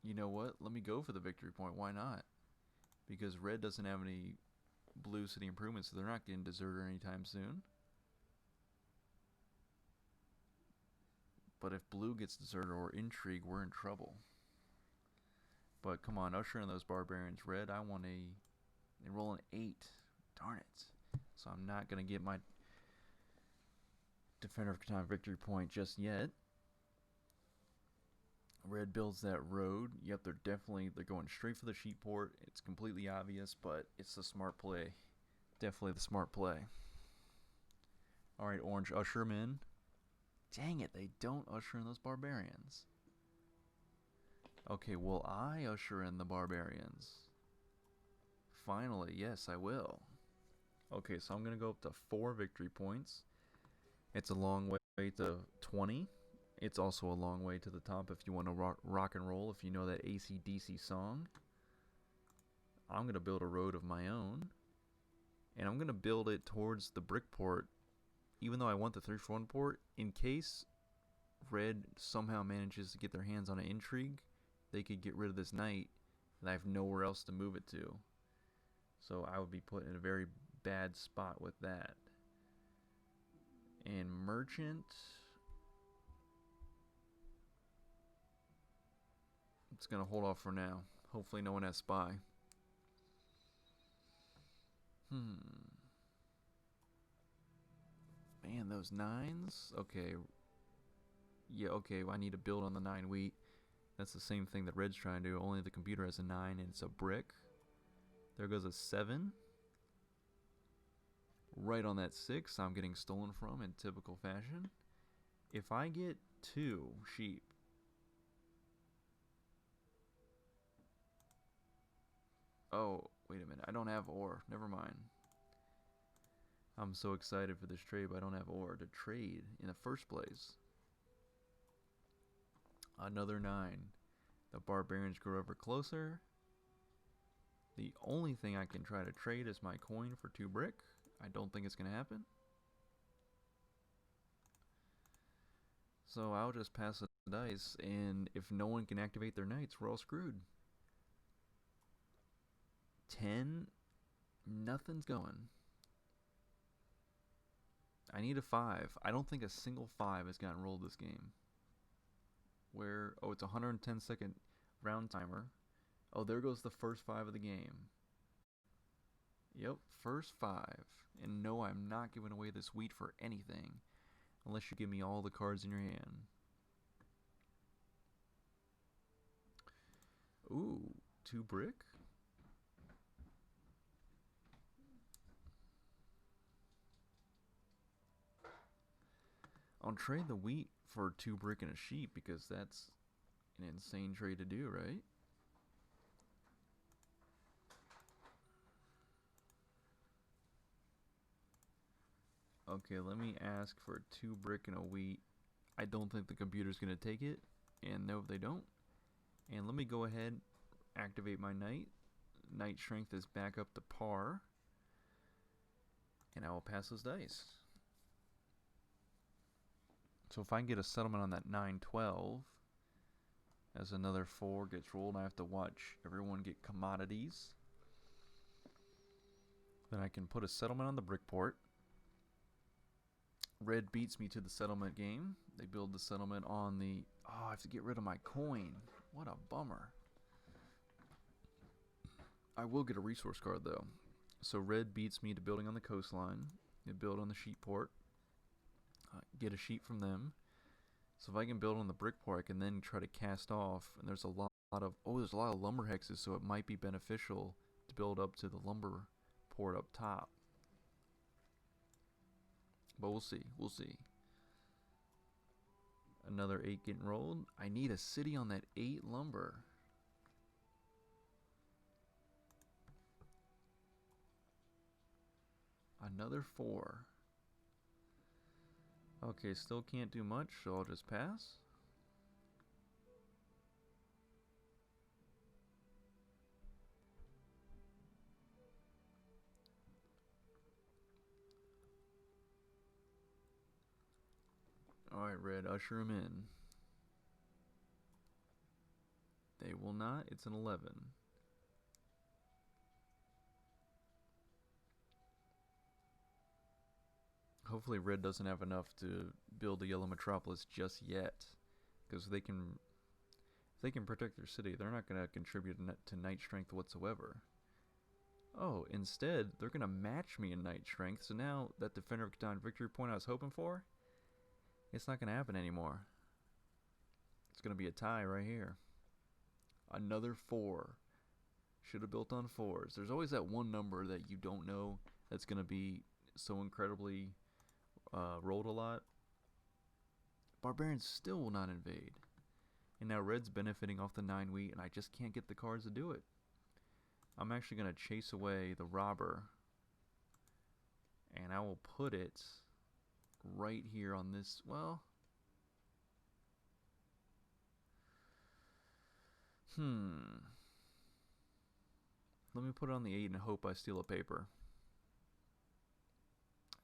You know what? Let me go for the victory point. Why not? Because red doesn't have any blue city improvements, so they're not getting deserter anytime soon. But if blue gets deserter or intrigue, we're in trouble. But come on, usher in those barbarians. Red, I want a... They roll an 8. Darn it. So I'm not going to get my Defender of Catan victory point just yet. Red builds that road. Yep, they're going straight for the sheep port. It's completely obvious, but it's the smart play. Definitely the smart play. Alright, orange, usher them in. Dang it, they don't usher in those barbarians. Okay, will I usher in the barbarians? Finally, yes, I will. Okay, so I'm going to go up to 4 victory points. It's a long way to 20. It's also a long way to the top if you want to rock and roll, if you know that AC/DC song. I'm going to build a road of my own. And I'm going to build it towards the brick port, even though I want the 3-for-1 port, in case red somehow manages to get their hands on an intrigue. They could get rid of this knight, and I have nowhere else to move it to. So I would be put in a very bad spot with that. And merchant... It's going to hold off for now. Hopefully no one has spy. Man, those 9s? Okay. Yeah, okay, well, I need to build on the 9 wheat. That's the same thing that red's trying to do, only the computer has a 9 and it's a brick. There goes a 7. Right on that 6 I'm getting stolen from in typical fashion. If I get 2 sheep, oh, wait a minute, I don't have ore, never mind. I'm so excited for this trade, but I don't have ore to trade in the first place. Another 9. The barbarians grow ever closer. The only thing I can try to trade is my coin for 2 brick. I don't think it's going to happen. So I'll just pass the dice, and if no one can activate their knights, we're all screwed. 10, nothing's going. I need a 5. I don't think a single 5 has gotten rolled this game. Where, oh, it's a 110-second round timer. Oh, there goes the first 5 of the game. Yep, first 5. And no, I'm not giving away this wheat for anything. Unless you give me all the cards in your hand. Ooh, 2 brick? I'll trade the wheat for 2 brick and a sheep because that's an insane trade to do, right? Okay, let me ask for 2 brick and a wheat. I don't think the computer's going to take it, and no, they don't. And let me go ahead, activate my knight. Knight strength is back up to par. And I will pass those dice. So if I can get a settlement on that 9-12, as another 4 gets rolled, I have to watch everyone get commodities. Then I can put a settlement on the brick port. Red beats me to the settlement game. They build the settlement on the... Oh, I have to get rid of my coin. What a bummer. I will get a resource card, though. So red beats me to building on the coastline. They build on the sheep port. Get a sheep from them. So if I can build on the brick port, I can then try to cast off. And there's a lot of... Oh, there's a lot of lumber hexes, so it might be beneficial to build up to the lumber port up top. But we'll see. We'll see. Another 8 getting rolled. I need a city on that 8 lumber. Another 4. Okay, still can't do much, so I'll just pass. Alright, red, usher him in. They will not. It's an 11. Hopefully red doesn't have enough to build a yellow metropolis just yet, because if they can protect their city, they're not going to contribute to knight strength whatsoever. Oh, instead, they're going to match me in knight strength, so now that Defender of Catan victory point I was hoping for, it's not going to happen anymore. It's going to be a tie right here. Another 4. Should have built on 4s. There's always that one number that you don't know that's going to be so incredibly rolled a lot. Barbarians still will not invade. And now red's benefiting off the 9 wheat, and I just can't get the cards to do it. I'm actually going to chase away the robber, and I will put it right here on this. Well, let me put it on the 8 and hope I steal a paper.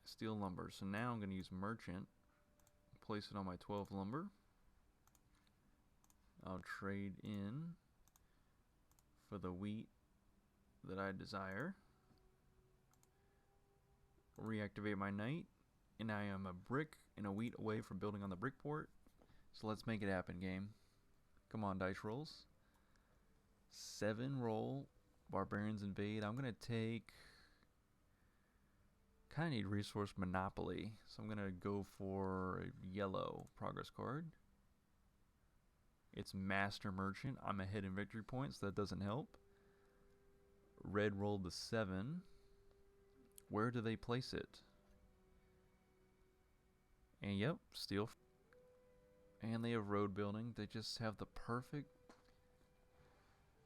Steal lumber. So now I'm going to use merchant, place it on my 12 lumber. I'll trade in for the wheat that I desire. Reactivate my knight, and I am a brick and a wheat away from building on the brick port. So let's make it happen, game. Come on, dice rolls. 7 roll. Barbarians invade. I'm going to take... kind of need resource monopoly, so I'm going to go for a yellow progress card. It's Master Merchant. I'm ahead in victory points, so that doesn't help. Red rolled the 7. Where do they place it? And yep, steel. And they have road building. They just have the perfect...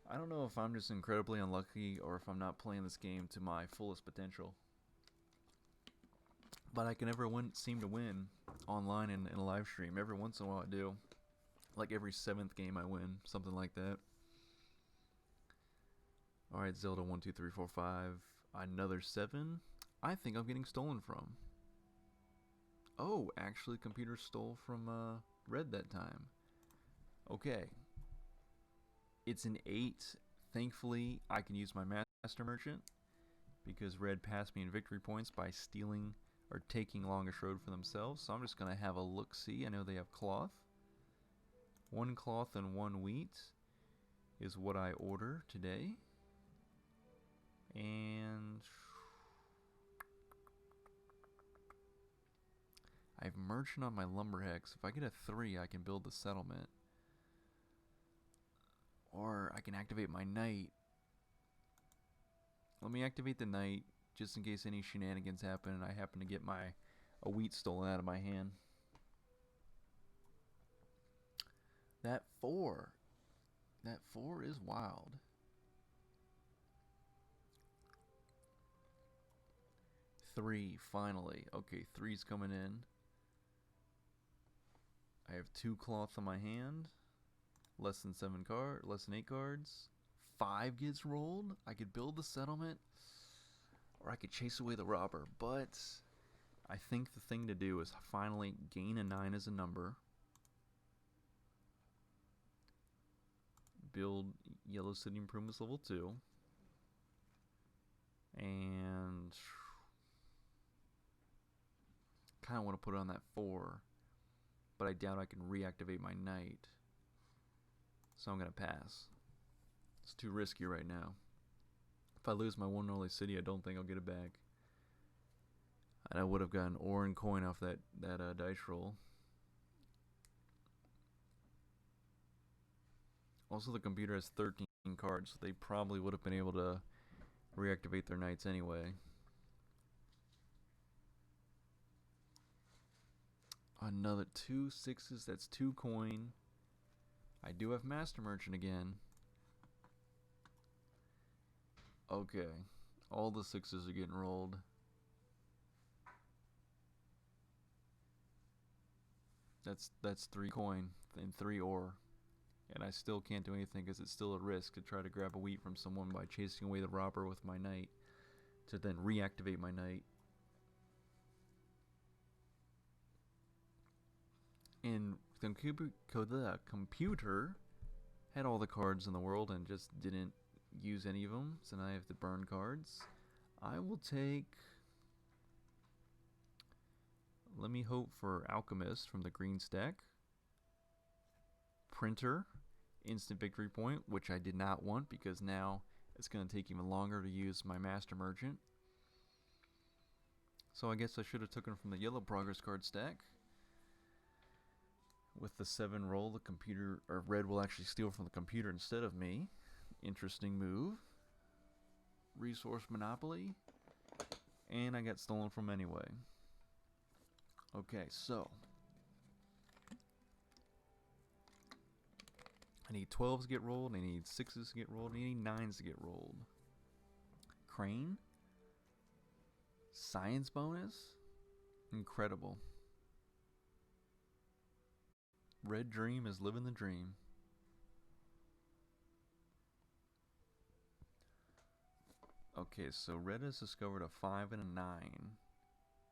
I don't know if I'm just incredibly unlucky or if I'm not playing this game to my fullest potential. But I can never seem to win online in a live stream. Every once in a while I do. Like every 7th game I win, something like that. Alright, Zelda 1, 2, 3, 4, 5. Another 7. I think I'm getting stolen from. Oh, actually computer stole from red that time. Okay. It's an 8. Thankfully, I can use my Master Merchant, because red passed me in victory points by stealing or taking Longish Road for themselves. So I'm just going to have a look-see. I know they have cloth. 1 cloth and 1 wheat is what I order today. And I have merchant on my lumber hex. If I get a 3, I can build the settlement. Or I can activate my knight. Let me activate the knight just in case any shenanigans happen and I happen to get a wheat stolen out of my hand. That 4 is wild. 3 finally. Okay, 3's coming in. I have 2 cloth on my hand. Less than 8 cards. 5 gets rolled. I could build the settlement, or I could chase away the robber. But I think the thing to do is finally gain a 9 as a number. Build Yellow City Improvements level 2. And kind of want to put it on that 4. But I doubt I can reactivate my knight. So I'm going to pass. It's too risky right now. If I lose my one and only city, I don't think I'll get it back. And I would have gotten ore and coin off that dice roll. Also, the computer has 13 cards, so they probably would have been able to reactivate their knights anyway. Another 2 6s, that's 2 coin. I do have Master Merchant again. Okay, all the 6s are getting rolled. That's 3 coin and 3 ore. And I still can't do anything because it's still a risk to try to grab a wheat from someone by chasing away the robber with my knight to then reactivate my knight. And the computer had all the cards in the world and just didn't use any of them, so now I have to burn cards. I will take... Let me hope for Alchemist from the green stack. Printer, instant victory point, which I did not want because now it's going to take even longer to use my Master Merchant. So I guess I should have taken from the yellow progress card stack. With the 7 roll, the computer, or red will actually steal from the computer instead of me. Interesting move. Resource Monopoly. And I got stolen from anyway. Okay, so. I need 12s to get rolled, I need 6s to get rolled, I need 9s to get rolled. Crane. Science bonus. Incredible. Red Dream is living the dream. Okay, so red has discovered a 5 and a 9.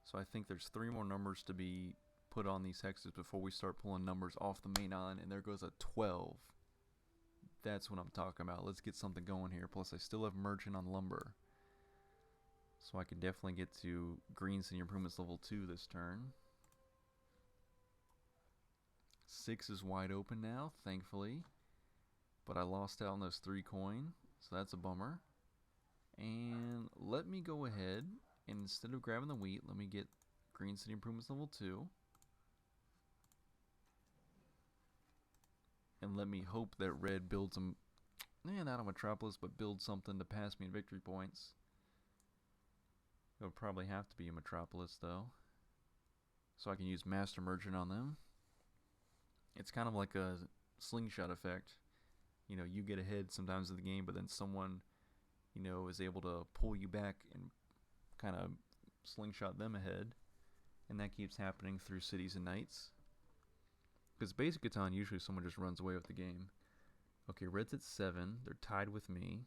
So I think there's 3 more numbers to be put on these hexes before we start pulling numbers off the main island, and there goes a 12. That's what I'm talking about. Let's get something going here. Plus I still have Merchant on lumber. So I can definitely get to Green City Improvements level 2 this turn. 6 is wide open now, thankfully. But I lost out on those 3 coin, so that's a bummer. And let me go ahead, and instead of grabbing the wheat, let me get Green City Improvements level 2. And let me hope that red builds them, not a Metropolis, but builds something to pass me in victory points. It'll probably have to be a Metropolis, though. So I can use Master Merchant on them. It's kind of like a slingshot effect. You know, you get ahead sometimes of the game, but then someone, you know, is able to pull you back and kind of slingshot them ahead. And that keeps happening through Cities and Knights. Because Basic Catan, usually someone just runs away with the game. Okay, red's at 7. They're tied with me.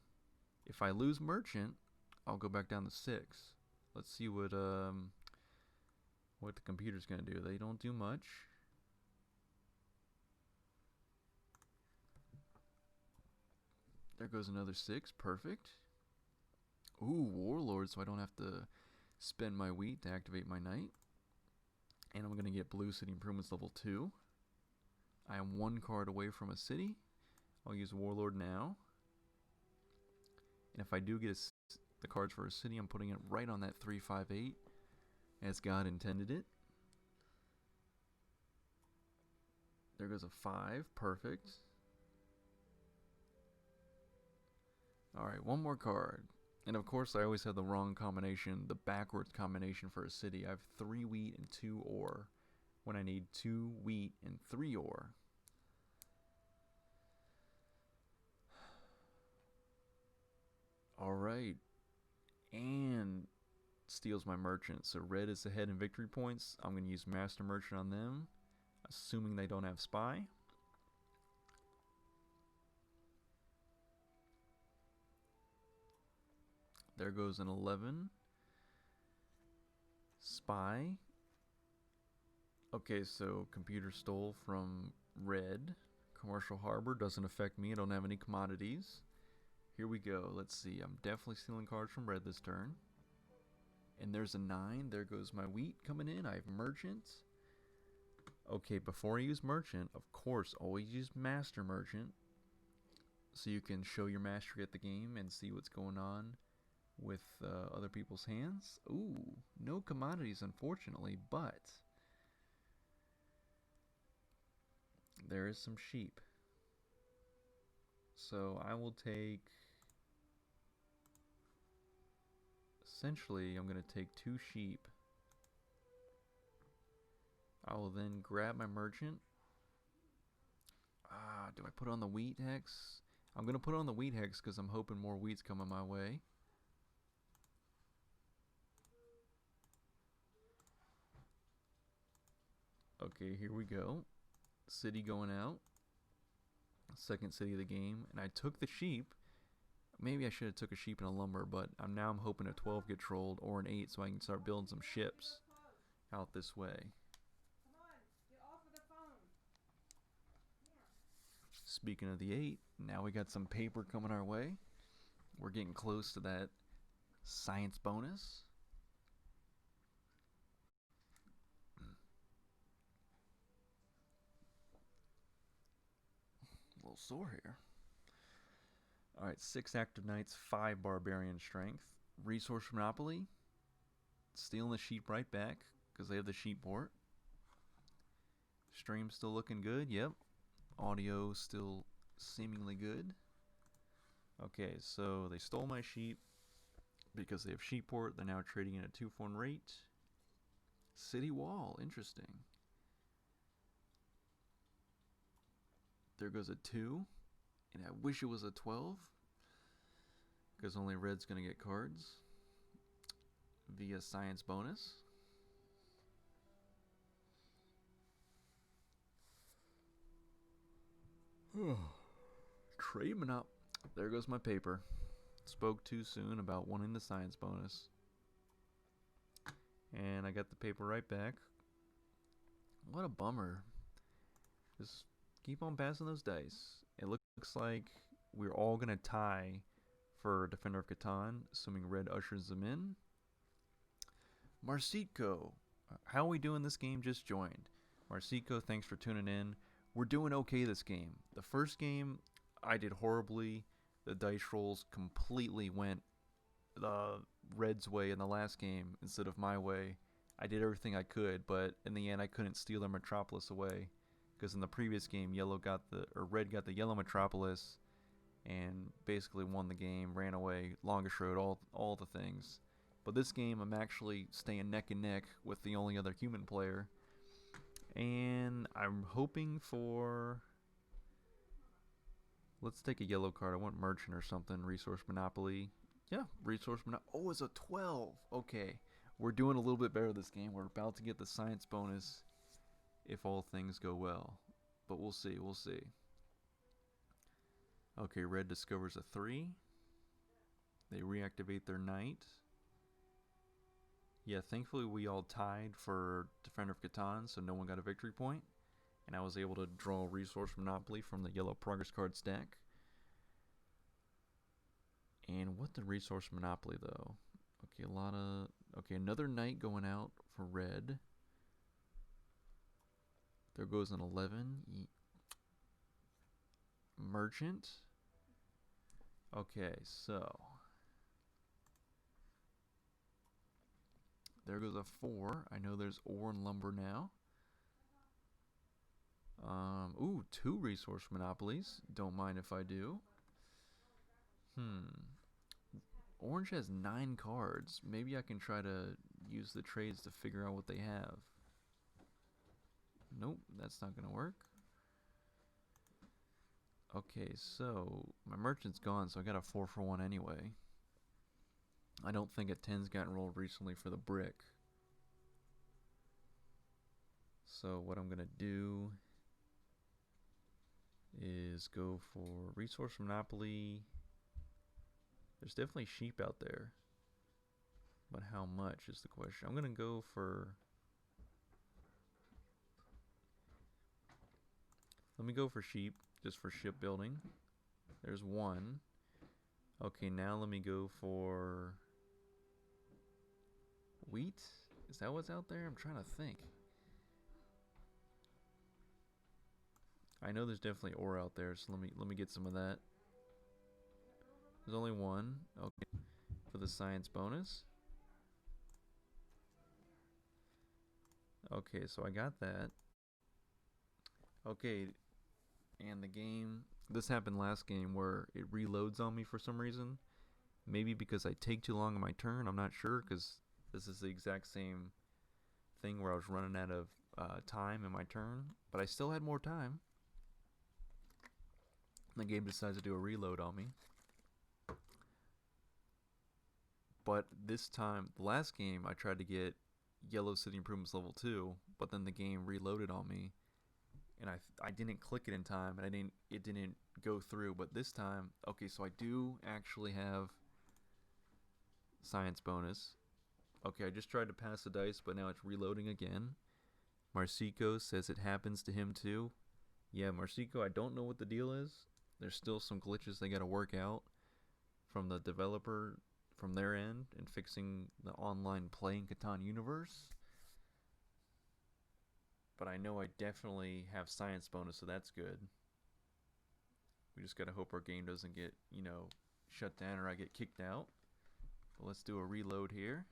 If I lose Merchant, I'll go back down to 6. Let's see what the computer's gonna do. They don't do much. There goes another 6. Perfect. Ooh, Warlord, so I don't have to spend my wheat to activate my knight. And I'm gonna get Blue City Improvements level 2. I am 1 card away from a city. I'll use Warlord now. And if I do get the cards for a city, I'm putting it right on that 358 as God intended it. There goes a 5. Perfect. Alright, 1 more card. And of course I always have the wrong combination, the backwards combination for a city. I have 3 wheat and 2 ore when I need 2 wheat and 3 ore. Alright. And steals my merchant. So red is ahead in victory points. I'm going to use Master Merchant on them, assuming they don't have Spy. There goes an 11. Spy. Okay, so computer stole from red. Commercial Harbor doesn't affect me. I don't have any commodities. Here we go. Let's see. I'm definitely stealing cards from red this turn. And there's a 9. There goes my wheat coming in. I have Merchant. Okay, before I use Merchant, of course, always use Master Merchant. So you can show your mastery at the game and see what's going on with other people's hands. Ooh, no commodities, unfortunately, but there is some sheep. So I will take... Essentially, I'm going to take 2 sheep. I will then grab my merchant. Do I put on the wheat hex? I'm going to put on the wheat hex because I'm hoping more wheat's coming my way. Okay, here we go. City going out. Second city of the game. And I took the sheep. Maybe I should have took a sheep and a lumber, but now I'm hoping a 12 gets rolled or an 8 so I can start building some ships out this way. Speaking of the 8, now we got some paper coming our way. We're getting close to that science bonus. A little sore here. Alright, 6 active knights, 5 barbarian strength. Resource monopoly. Stealing the sheep right back because they have the sheep port. Stream still looking good, yep. Audio still seemingly good. Okay, so they stole my sheep because they have sheep port. They're now trading at a 2-for-1 rate. City wall, interesting. There goes a 2. And I wish it was a 12. Because only red's going to get cards. Via science bonus. Trade monop. There goes my paper. Spoke too soon about wanting the science bonus. And I got the paper right back. What a bummer. Just keep on passing those dice. It looks like we're all going to tie for Defender of Catan, assuming red ushers them in. Marcitco. How are we doing this game? Just joined. Marcitco, thanks for tuning in. We're doing okay this game. The first game, I did horribly. The dice rolls completely went red's way in the last game instead of my way. I did everything I could, but in the end I couldn't steal their Metropolis away. Because in the previous game, red got the yellow Metropolis and basically won the game, ran away, longest road, all the things. But this game, I'm actually staying neck and neck with the only other human player. And I'm hoping for... Let's take a yellow card. I want Merchant or something. Resource Monopoly. Yeah, Resource Monopoly. Oh, it's a 12. Okay. We're doing a little bit better this game. We're about to get the science bonus if all things go well. But we'll see. We'll see. Okay, red discovers a 3. They reactivate their knight. Yeah, thankfully we all tied for Defender of Catan, so no one got a victory point. And I was able to draw a Resource Monopoly from the yellow progress card stack. And what the Resource Monopoly, though? Okay, okay, another knight going out for red. There goes an 11. Merchant. Okay, so... There goes a 4. I know there's ore and lumber now. Ooh, 2 resource monopolies. Don't mind if I do. Orange has 9 cards. Maybe I can try to use the trades to figure out what they have. Nope, that's not going to work. Okay, so my merchant's gone, so I got a 4-for-1 anyway. I don't think a 10's gotten rolled recently for the brick. So what I'm going to do is go for Resource Monopoly. There's definitely sheep out there. But how much is the question. I'm going to go for... Let me go for sheep, just for shipbuilding. There's 1. Okay, now let me go for... Wheat? Is that what's out there? I'm trying to think. I know there's definitely ore out there, so let me get some of that. There's only 1. Okay. For the science bonus. Okay, so I got that. Okay, and the game... This happened last game where it reloads on me for some reason. Maybe because I take too long on my turn, I'm not sure, because this is the exact same thing where I was running out of time in my turn. But I still had more time. The game decides to do a reload on me. But this time, the last game, I tried to get Yellow City Improvements level 2, but then the game reloaded on me. And I didn't click it in time, and it didn't go through. But this time, okay, so I do actually have science bonus. Okay, I just tried to pass the dice, but now it's reloading again. Marcitco says it happens to him too. Yeah, Marsico, I don't know what the deal is. There's still some glitches they gotta work out from the developer from their end in fixing the online playing Catan universe. But I know I definitely have science bonus, so that's good. We just gotta hope our game doesn't get, shut down or I get kicked out. But let's do a reload here.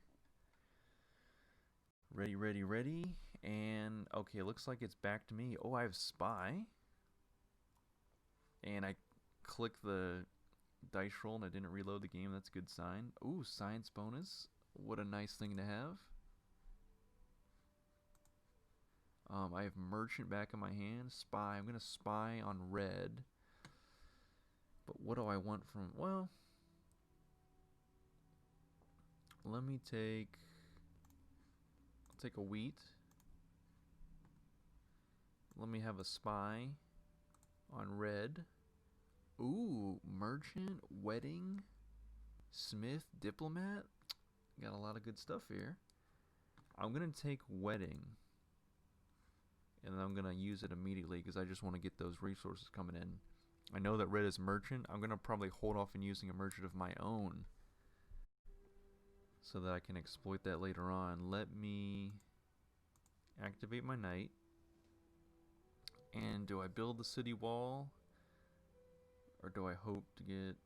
Ready, ready, ready. And okay, looks like it's back to me. Oh, I have spy. And I click the dice roll and I didn't reload the game. That's a good sign. Ooh, science bonus. What a nice thing to have. I have merchant back in my hand. Spy. I'm gonna spy on red. But what do I want from? Well, let me take. I'll take a wheat. Let me have a spy on red. Ooh, merchant, wedding, smith, diplomat. Got a lot of good stuff here. I'm gonna take wedding, and then I'm gonna use it immediately because I just want to get those resources coming in. I know that red is merchant. I'm gonna probably hold off on using a merchant of my own so that I can exploit that later on. Let me activate my knight. And do I build the city wall? Or do I hope to get...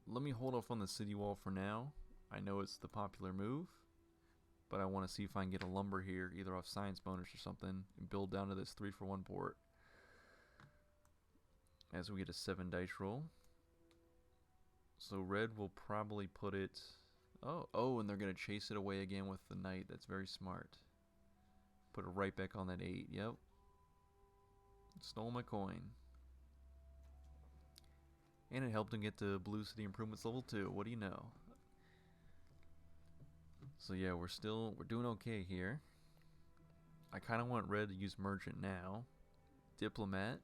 Let me hold off on the city wall for now. I know it's the popular move. But I want to see if I can get a lumber here, either off science bonus or something, and build down to this 3-for-1 port. As we get a 7 dice roll. So red will probably put it... Oh, and they're going to chase it away again with the knight. That's very smart. Put it right back on that 8. Yep. Stole my coin. And it helped him get to Blue City Improvements level 2. What do you know? So yeah, we're doing okay here. I kind of want red to use merchant now. Diplomat.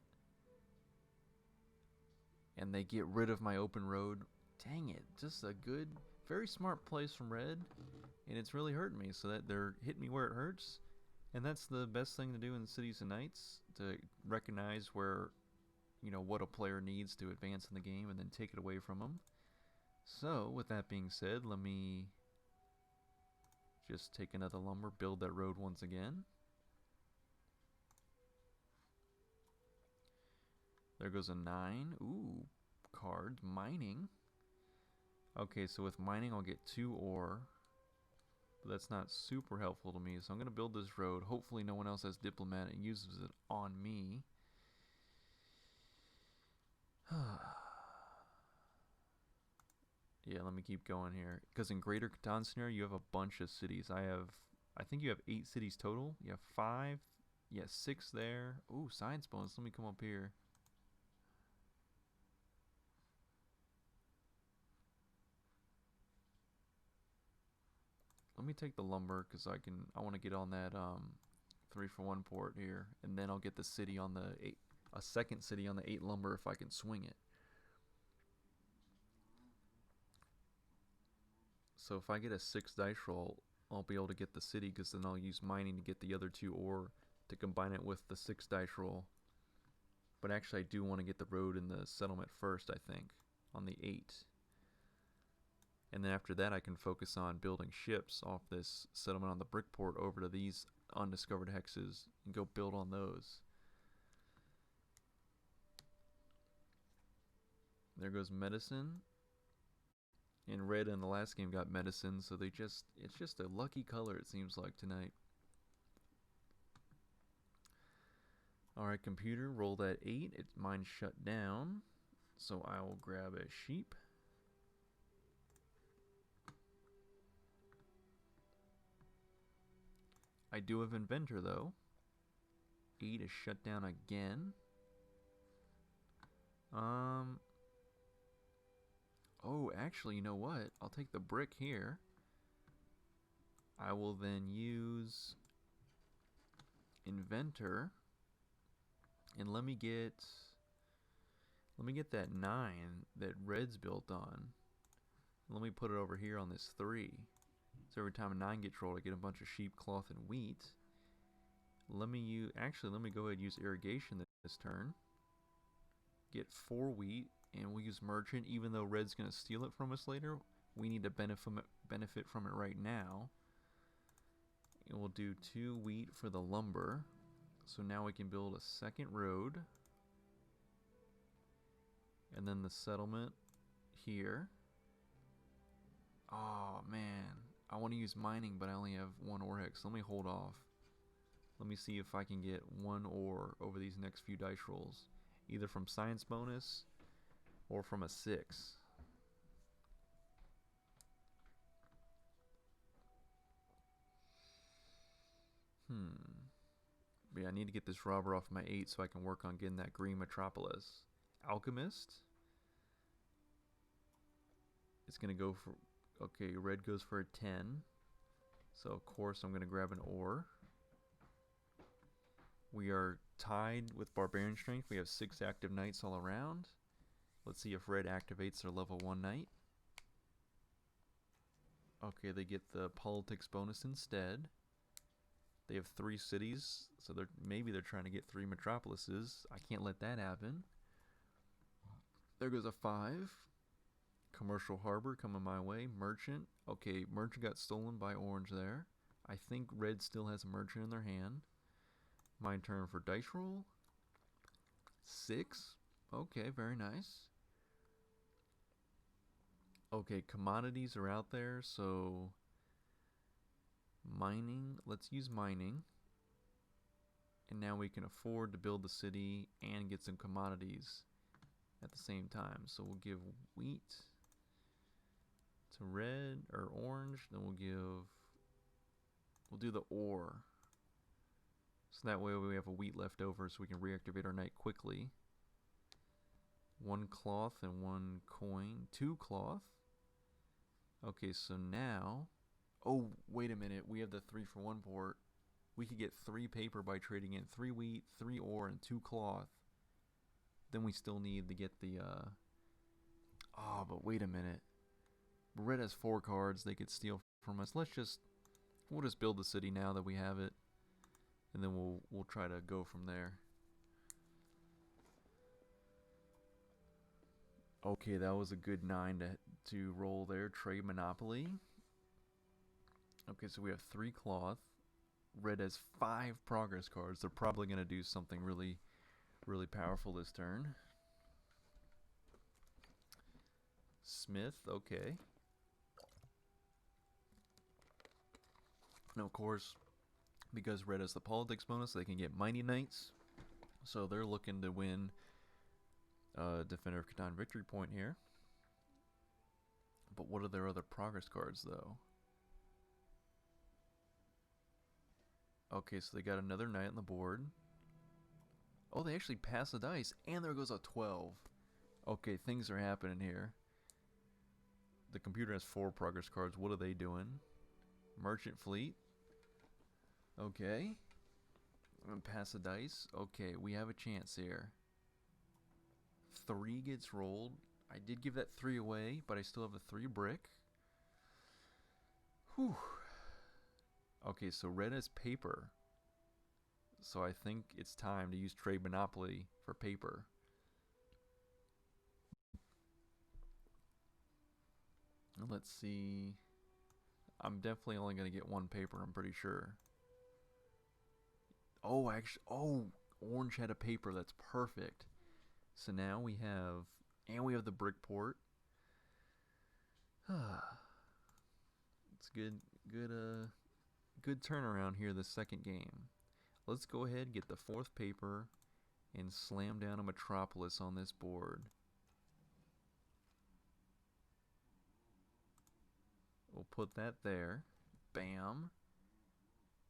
And they get rid of my open road. Dang it. Just a good, very smart place from red. And it's really hurting me, so that they're hitting me where it hurts. And that's the best thing to do in Cities and Knights, to recognize where, what a player needs to advance in the game and then take it away from them. So, with that being said, let me just take another lumber, build that road once again. There goes a 9. Ooh, cards, mining. Okay, so with mining I'll get 2 ore. But that's not super helpful to me, so I'm going to build this road. Hopefully no one else has diplomat and uses it on me. Yeah, let me keep going here. Because in Greater Catan scenario, you have a bunch of cities. I think you have 8 cities total. You have 5. Yeah, 6 there. Ooh, science bonus. Let me come up here. Let me take the lumber because I want to get on that 3-for-1 port here, and then I'll get the city on the 8, a second city on the 8 lumber if I can swing it. So if I get a 6 dice roll, I'll be able to get the city because then I'll use mining to get the other 2 ore to combine it with the 6 dice roll. But actually I do want to get the road and the settlement first, I think, on the 8. And then after that I can focus on building ships off this settlement on the brickport over to these undiscovered hexes and go build on those. There goes medicine. And red in the last game got medicine, so it's just a lucky color it seems like tonight. Alright, computer, roll that 8. Mine's shut down, so I will grab a sheep. I do have inventor though. 8 is shut down again. Oh, actually, you know what? I'll take the brick here. I will then use inventor, and let me get that 9 that red's built on. Let me put it over here on this 3. So every time a 9 gets rolled, I get a bunch of sheep, cloth, and wheat. Let me go ahead and use irrigation this turn. Get 4 wheat, and we'll use merchant. Even though red's going to steal it from us later, we need to benefit from it right now. And we'll do 2 wheat for the lumber. So now we can build a second road. And then the settlement here. Oh man, I want to use mining, but I only have 1 ore hex. So let me hold off. Let me see if I can get 1 ore over these next few dice rolls. Either from science bonus or from a 6. But yeah, I need to get this robber off my 8 so I can work on getting that green metropolis. Alchemist. It's going to go for... Okay, red goes for a 10. So of course I'm going to grab an ore. We are tied with Barbarian Strength. We have 6 active knights all around. Let's see if red activates their level 1 knight. Okay, they get the politics bonus instead. They have 3 cities, so maybe they're trying to get 3 metropolises. I can't let that happen. There goes a 5. Commercial harbor coming my way. Merchant. Okay, merchant got stolen by orange there. I think red still has a merchant in their hand. My turn for dice roll. 6. Okay, very nice. Okay, commodities are out there, so mining. Let's use mining. And now we can afford to build the city and get some commodities at the same time. So we'll give wheat to red or orange, then we'll do the ore. So that way we have a wheat left over so we can reactivate our knight quickly. 1 cloth and 1 coin. 2 cloth. Okay, so now... Oh, wait a minute. We have the 3-for-1 port. We could get 3 paper by trading in 3 wheat, 3 ore, and 2 cloth. Then we still need to get the... Oh, but wait a minute. Red has 4 cards they could steal from us. We'll just build the city now that we have it. And then we'll try to go from there. Okay, that was a good 9 to roll there. Trade Monopoly. Okay, so we have 3 cloth. Red has 5 progress cards. They're probably going to do something really, really powerful this turn. Smith, okay. And of course, because red has the politics bonus, they can get Mighty Knights. So they're looking to win Defender of Catan victory point here. But what are their other progress cards, though? Okay, so they got another knight on the board. Oh, they actually pass the dice, and there goes a 12. Okay, things are happening here. The computer has 4 progress cards. What are they doing? Merchant Fleet. Okay. I'm going to pass the dice. Okay, we have a chance here. 3 gets rolled. I did give that 3 away, but I still have the 3 brick. Whew. Okay, so red has paper. So I think it's time to use Trade Monopoly for paper. Let's see. I'm definitely only going to get 1 paper, I'm pretty sure. Oh, actually, orange had a paper. That's perfect. So now we have, and we have the brick port. It's good turnaround here the second game. Let's go ahead and get the 4th paper and slam down a metropolis on this board. We'll put that there. Bam.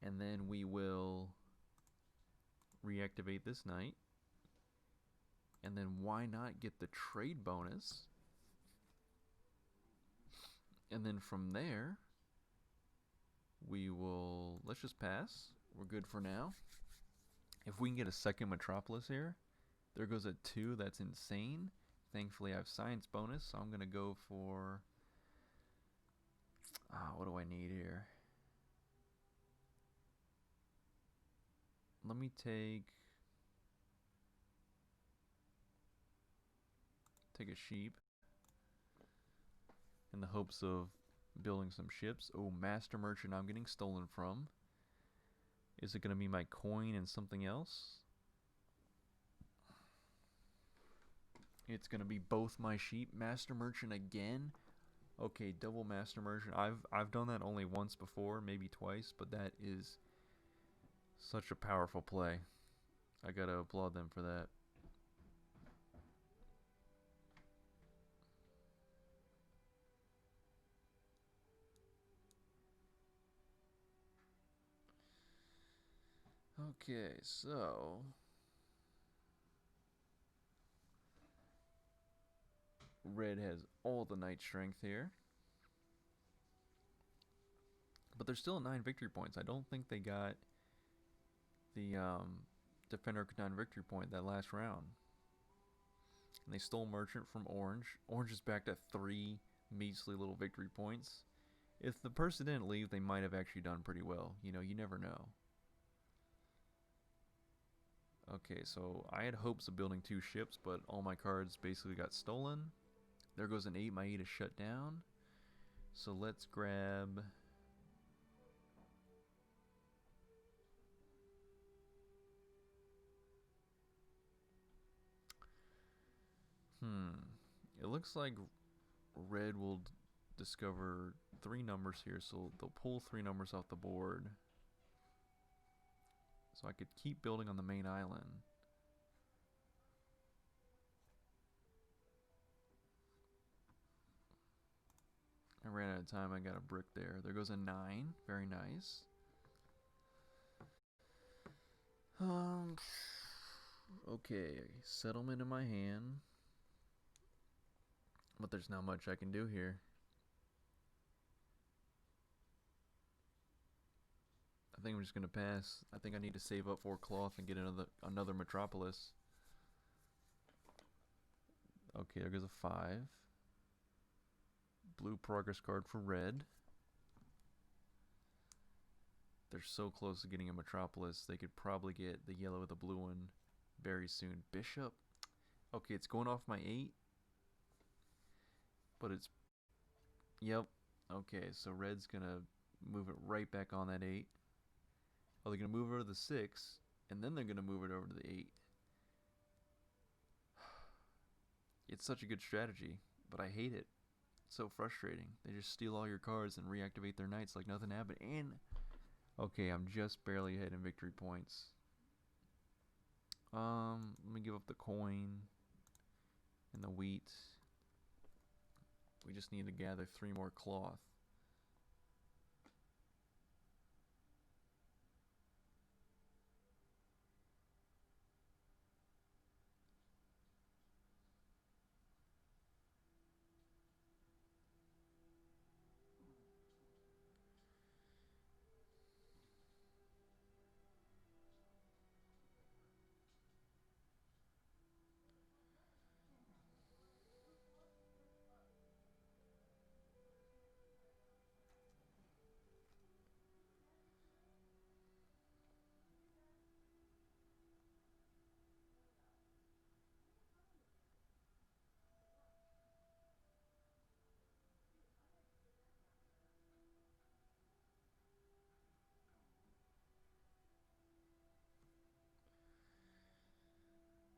And then we will reactivate this knight. And then why not get the trade bonus? And then from there, we will, let's just pass. We're good for now. If we can get a second metropolis here, there goes a 2. That's insane. Thankfully, I have science bonus, so I'm going to go for... what do I need here? Let me take... Take a sheep in the hopes of building some ships. Oh, Master Merchant I'm getting stolen from. Is it going to be my coin and something else? It's going to be both my sheep. Master Merchant again? Okay, double Master Merchant. I've done that only once before, maybe twice, but that is such a powerful play. I got to applaud them for that. Okay, so Red has all the knight strength here. But there's still 9 victory points. I don't think they got the Defender could 9 victory point that last round. And they stole Merchant from Orange. Orange is back to 3 measly little victory points. If the person didn't leave, they might have actually done pretty well. You know, you never know. Okay, so I had hopes of building 2 ships, but all my cards basically got stolen. There goes an 8. My 8 is shut down. So let's grab... It looks like Red will discover 3 numbers here, so they'll pull 3 numbers off the board. So I could keep building on the main island. I ran out of time. I got a brick there. There goes a 9. Very nice. Okay, settlement in my hand. But there's not much I can do here. I think I'm just gonna pass. I think I need to save up 4 cloth and get another metropolis. Okay, there goes a 5. Blue progress card for red. They're so close to getting a metropolis. They could probably get the yellow or the blue one very soon. Bishop. Okay, it's going off my 8. But it's... Yep. Okay, so red's gonna move it right back on that 8. Oh, they're gonna move it over to the 6. And then they're gonna move it over to the 8. It's such a good strategy, but I hate it. It's so frustrating. They just steal all your cards and reactivate their knights like nothing happened. And okay, I'm just barely ahead in victory points. Let me give up the coin and the wheat. We just need to gather 3 more cloth.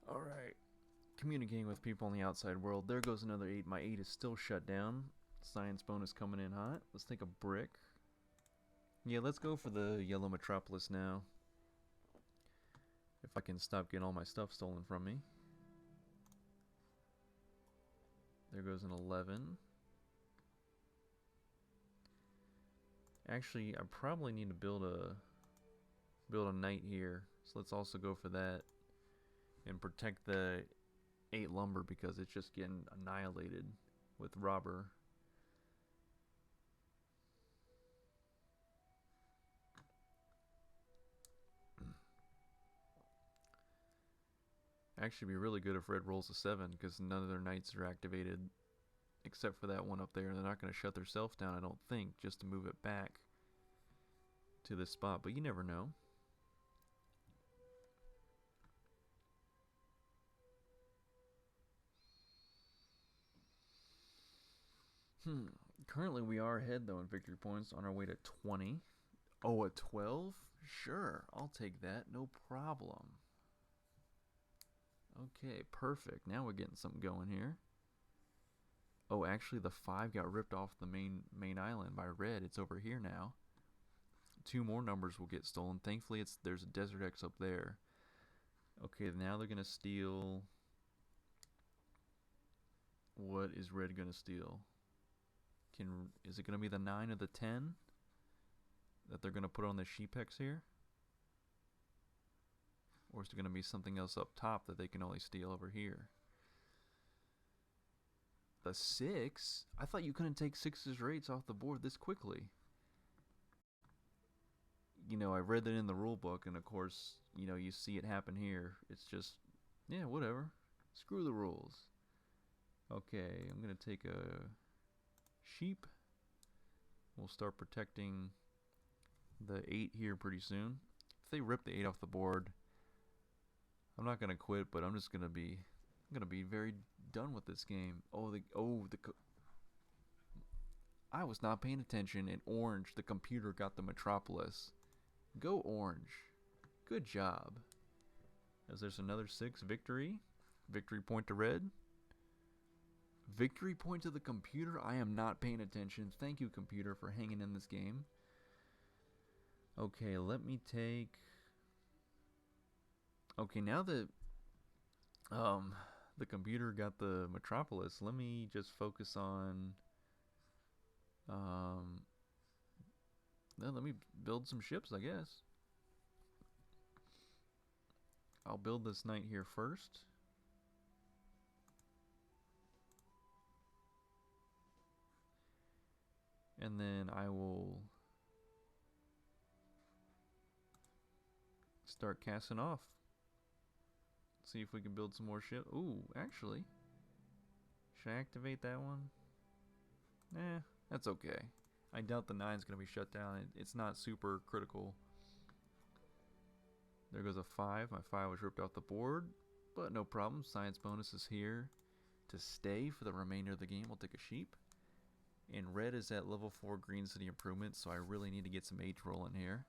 Alright. Communicating with people in the outside world. There goes another 8. My 8 is still shut down. Science bonus coming in hot. Let's take a brick. Yeah, let's go for the yellow metropolis now. If I can stop getting all my stuff stolen from me. There goes an 11. Actually, I probably need to build a knight here. So let's also go for that. And protect the 8 lumber because it's just getting annihilated with robber. Actually, be really good if red rolls a 7 because none of their knights are activated except for that one up there. They're not going to shut themselves down, I don't think, just to move it back to this spot. But you never know. Hmm. Currently, we are ahead, though, in victory points on our way to 20. Oh, a 12? Sure, I'll take that. No problem. Okay, perfect. Now we're getting something going here. Oh, actually, the 5 got ripped off the main island by red. It's over here now. 2 more numbers will get stolen. Thankfully, there's a Desert X up there. Okay, now they're gonna steal. What is red gonna steal? Is it gonna be the 9 or the 10 that they're gonna put on the sheep hex here? Or is it gonna be something else up top that they can only steal over here? The 6? I thought you couldn't take 6's or 8's off the board this quickly. You know, I read that in the rule book, and of course, you know, you see it happen here. It's just, yeah, whatever. Screw the rules. Okay, I'm gonna take a sheep. We'll start protecting the 8 here pretty soon. If they rip the 8 off the board, I'm not gonna quit, but I'm gonna be very done with this game. I was not paying attention, and orange, the computer got the Metropolis. Go orange. Good job. As there's another 6 victory. Victory point to red. Victory point to the computer. I am not paying attention. Thank you, computer, for hanging in this game. Okay, let me take... Okay, now that the computer got the Metropolis, let me just focus on... let me build some ships, I guess. I'll build this knight here first. And then I will start casting off. See if we can build some more ships. Ooh, actually. Should I activate that one? Eh, that's okay. I doubt the 9's going to be shut down. It's not super critical. There goes a 5. My 5 was ripped off the board. But no problem. Science bonus is here to stay for the remainder of the game. We'll take a sheep. And red is at level 4 Green City Improvement, so I really need to get some H rolling here.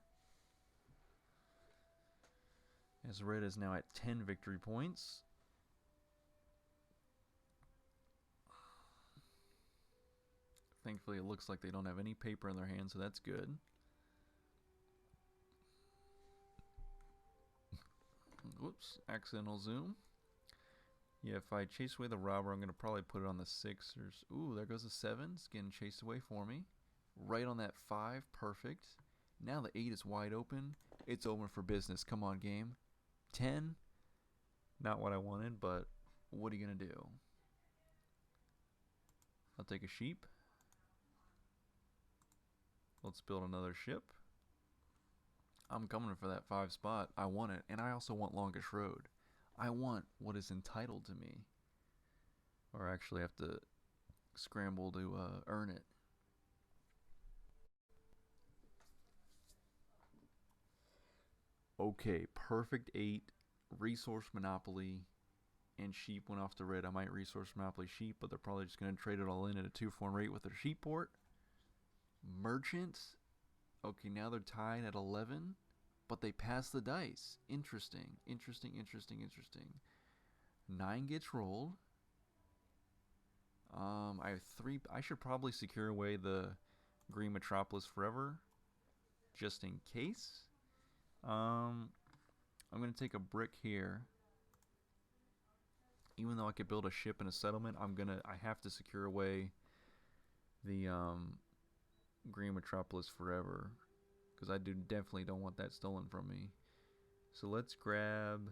As red is now at 10 victory points. Thankfully, it looks like they don't have any paper in their hands, so that's good. Whoops, accidental zoom. Yeah, if I chase away the robber, I'm going to probably put it on the 6. Ooh, there goes the 7. It's getting chased away for me. Right on that 5. Perfect. Now the 8 is wide open. It's open for business. Come on, game. 10. Not what I wanted, but what are you going to do? I'll take a sheep. Let's build another ship. I'm coming for that 5 spot. I want it. And I also want longest road. I want what is entitled to me. Or actually have to scramble to earn it. Okay, perfect 8. Resource monopoly. And sheep went off to red. I might resource monopoly sheep, but they're probably just going to trade it all in at a 2-4 rate with their sheep port. Merchant. Okay, now they're tied at 11. But they pass the dice. Interesting. 9 gets rolled. I have 3. I should probably secure away the Green Metropolis forever, just in case. I'm gonna take a brick here. Even though I could build a ship and a settlement, I have to secure away the Green Metropolis forever, because I definitely don't want that stolen from me. So let's grab...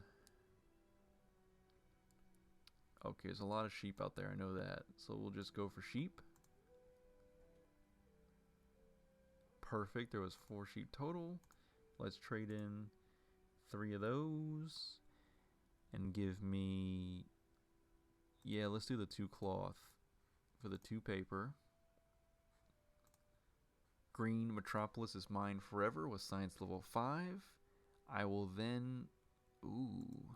Okay, there's a lot of sheep out there, I know that. So we'll just go for sheep. Perfect, there was 4 sheep total. Let's trade in 3 of those. And give me... Yeah, let's do the 2 cloth for the 2 paper. Green Metropolis is mine forever with science level 5. I will then... Ooh...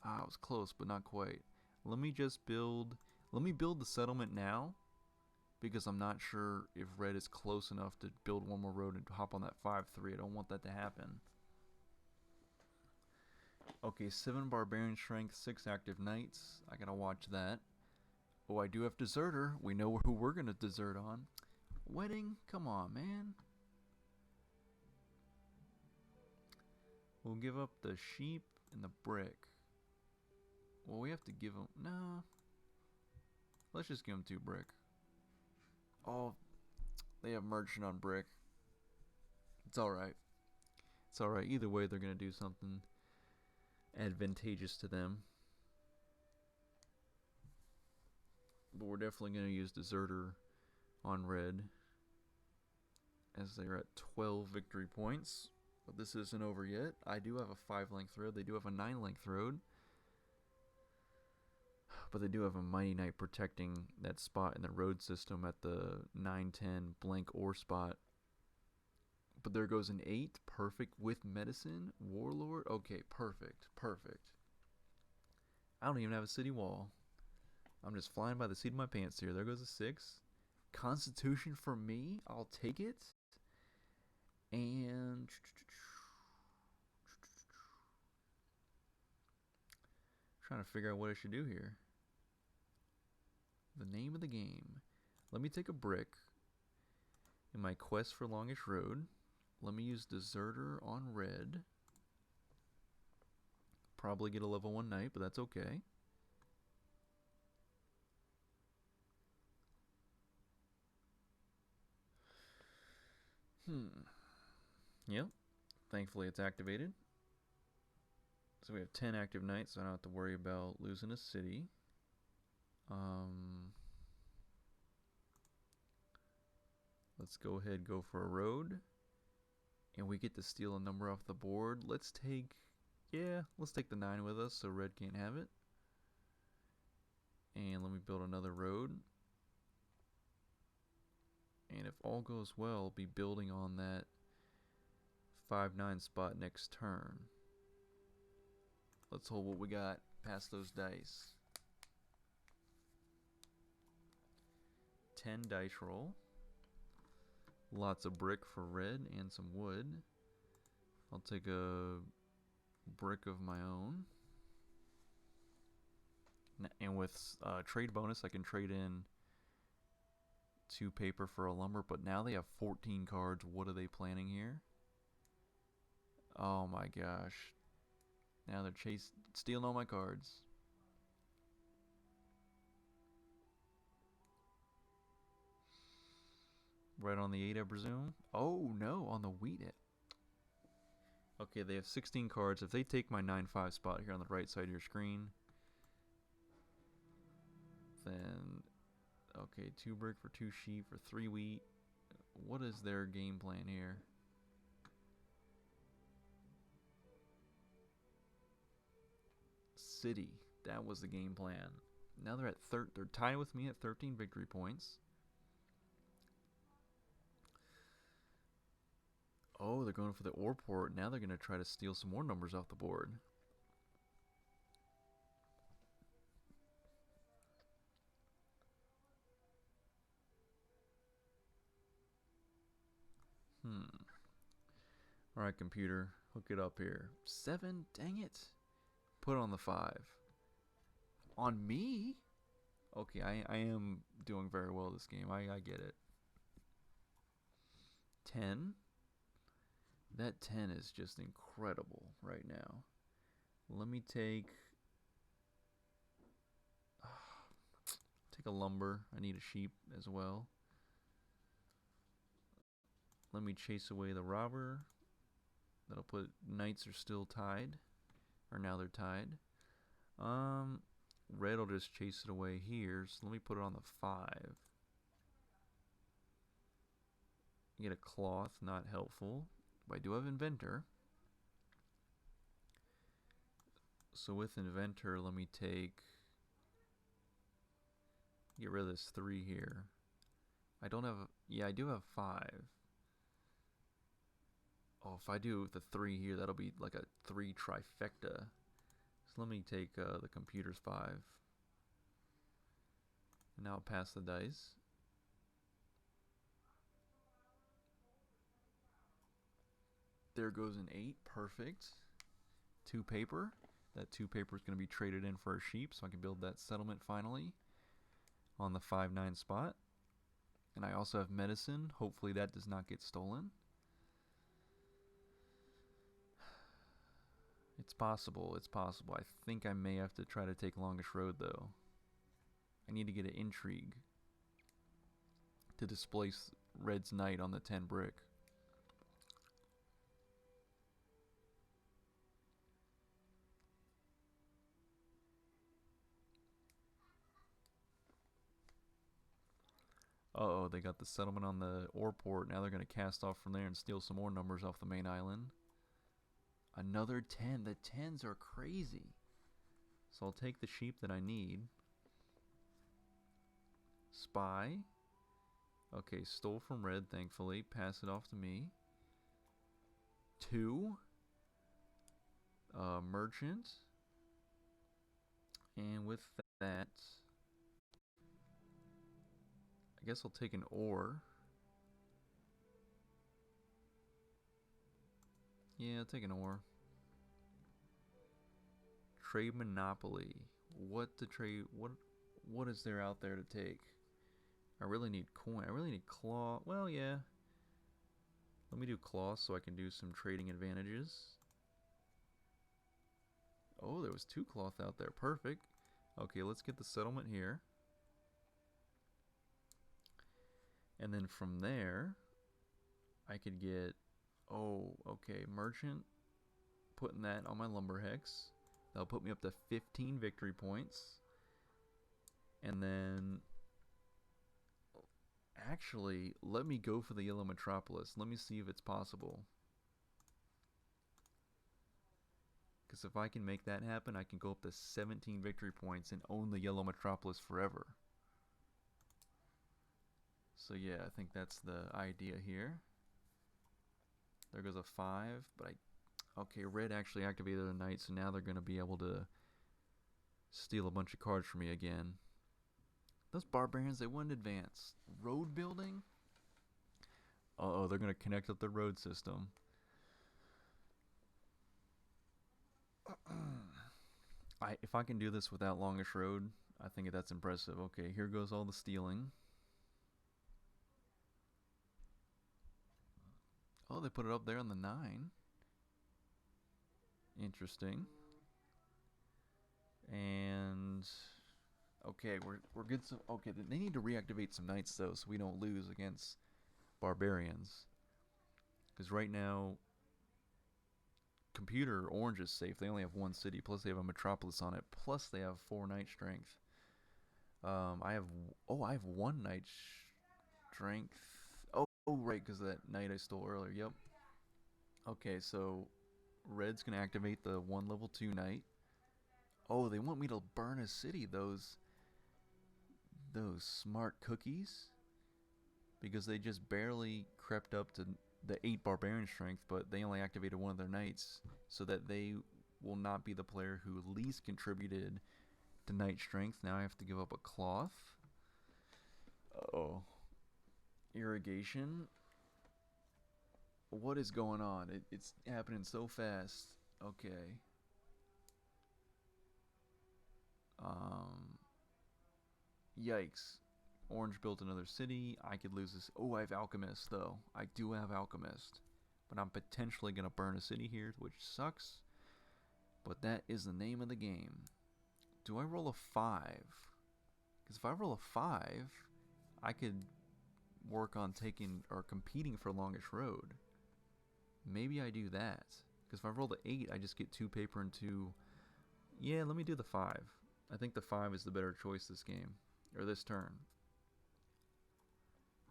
Ah, it was close, but not quite. Let me just build Let me build the settlement now, because I'm not sure if red is close enough to build one more road and hop on that 5-3. I don't want that to happen. Okay, 7 barbarian strength, 6 active knights. I gotta watch that. Oh, I do have deserter. We know who we're gonna desert on. Wedding? Come on, man. We'll give up the sheep and the brick. Well, we have to give them... No. Let's just give them 2 brick. Oh, they have merchant on brick. It's alright. It's alright. Either way, they're going to do something advantageous to them. But we're definitely going to use deserter on red, as they're at 12 victory points. But this isn't over yet. I do have a 5-length road. They do have a 9-length road. But they do have a Mighty Knight protecting that spot in the road system at the 9-10 blank ore spot. But there goes an 8. Perfect with medicine. Warlord. Okay, perfect. Perfect. I don't even have a city wall. I'm just flying by the seat of my pants here. There goes a 6. Constitution for me. I'll take it. And... trying to figure out what I should do here. The name of the game. Let me take a brick in my quest for Longish Road. Let me use deserter on red. Probably get a level 1 knight, but that's okay. Yep. Thankfully it's activated. So we have 10 active knights, so I don't have to worry about losing a city. Let's go ahead, go for a road. And we get to steal a number off the board. Let's take the 9 with us so red can't have it. And let me build another road. And if all goes well, I'll be building on that 5-9 spot next turn. Let's hold what we got past those dice. 10 dice roll. Lots of brick for red and some wood. I'll take a brick of my own. And with trade bonus, I can trade in 2 paper for a lumber. But now they have 14 cards. What are they planning here? Oh my gosh. Now they're stealing all my cards. Right on the 8, I presume. Oh no, on the wheat it. Okay, they have 16 cards. If they take my 9-5 spot here on the right side of your screen, then okay, 2 brick for 2 sheep for 3 wheat. What is their game plan here? City. That was the game plan. Now they're at they're tied with me at 13 victory points. Oh, they're going for the ore port. Now they're going to try to steal some more numbers off the board. Alright, computer. Hook it up here. 7? Dang it. Put it on the 5. On me? Okay, I am doing very well this game. I get it. 10? That 10 is just incredible right now. Let me take a lumber. I need a sheep as well. Let me chase away the robber. That'll put knights are still tied. Or now they're tied. Red will just chase it away here. So let me put it on the 5. Get a cloth, not helpful. But I do have inventor. So with inventor, let me get rid of this 3 here. I don't have, yeah, I do have 5. Oh, if I do the 3 here, that'll be like a 3 trifecta. So let me take the computer's 5. And now I'll pass the dice. There goes an 8. Perfect. 2 paper. That 2 paper is going to be traded in for a sheep, so I can build that settlement finally on the 5-9 spot. And I also have medicine. Hopefully that does not get stolen. It's possible. It's possible. I think I may have to try to take Longish Road, though. I need to get an intrigue to displace Red's Knight on the 10 brick. Uh-oh, they got the settlement on the ore port. Now they're going to cast off from there and steal some more numbers off the main island. Another 10. The 10s are crazy. So I'll take the sheep that I need. Spy. Okay, stole from Red, thankfully. Pass it off to me. 2. Merchant. And with that, I guess I'll take an ore. Yeah, I'll take an ore. Trade Monopoly. What to trade? What is there out there to take? I really need coin. I really need claw. Well, yeah. Let me do claw so I can do some trading advantages. Oh, there was 2 cloth out there. Perfect. Okay, let's get the settlement here. And then from there, I could get, oh, okay, merchant, putting that on my lumber hex. That'll put me up to 15 victory points. And then, actually, let me go for the Yellow Metropolis. Let me see if it's possible. Because if I can make that happen, I can go up to 17 victory points and own the Yellow Metropolis forever. So yeah, I think that's the idea here. There goes a 5, but okay, Red actually activated a Knight, so now they're going to be able to steal a bunch of cards from me again. Those barbarians, they wouldn't advance. Road building? Uh-oh, they're going to connect up the road system. If I can do this without Longish Road, I think that's impressive. Okay, here goes all the stealing. Oh, they put it up there on the 9. Interesting. And okay, we're good. So okay, they need to reactivate some knights though, so we don't lose against barbarians. Because right now, computer orange is safe. They only have 1 city, plus they have a metropolis on it, plus they have 4 knight strength. I have 1 knight strength. Oh right, because of that knight I stole earlier. Yep. Okay, so Red's gonna activate the 1 level 2 knight. Oh, they want me to burn a city. Those smart cookies, because they just barely crept up to the 8 barbarian strength, but they only activated 1 of their knights, so that they will not be the player who least contributed to knight strength. Now I have to give up a cloth. Oh, irrigation. What is going on? It's happening so fast. Okay. Yikes. Orange built another city. I could lose this. Oh, I have Alchemist, though. I do have Alchemist. But I'm potentially going to burn a city here, which sucks. But that is the name of the game. Do I roll a 5? Because if I roll a 5, I could work on taking or competing for Longish Road. Maybe I do that. Because if I roll the 8, I just get 2 paper and 2... Yeah, let me do the 5. I think the 5 is the better choice this game. Or this turn.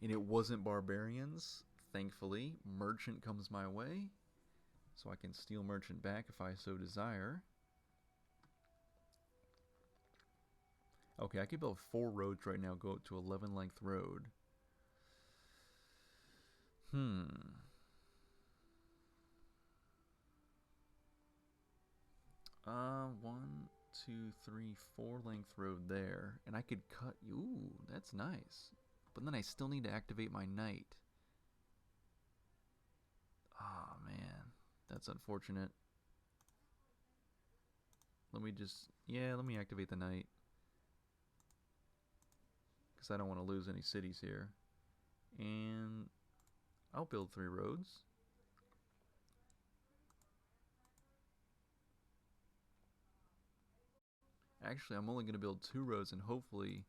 And it wasn't barbarians, thankfully. Merchant comes my way. So I can steal merchant back if I so desire. Okay, I could build 4 roads right now, go up to 11 length road. 2, 3, 4 length road there, and I could cut. Ooh, that's nice. But then I still need to activate my knight. Ah, man, that's unfortunate. Let me activate the knight, because I don't want to lose any cities here. And I'll build 3 roads. Actually, I'm only going to build 2 roads, and hopefully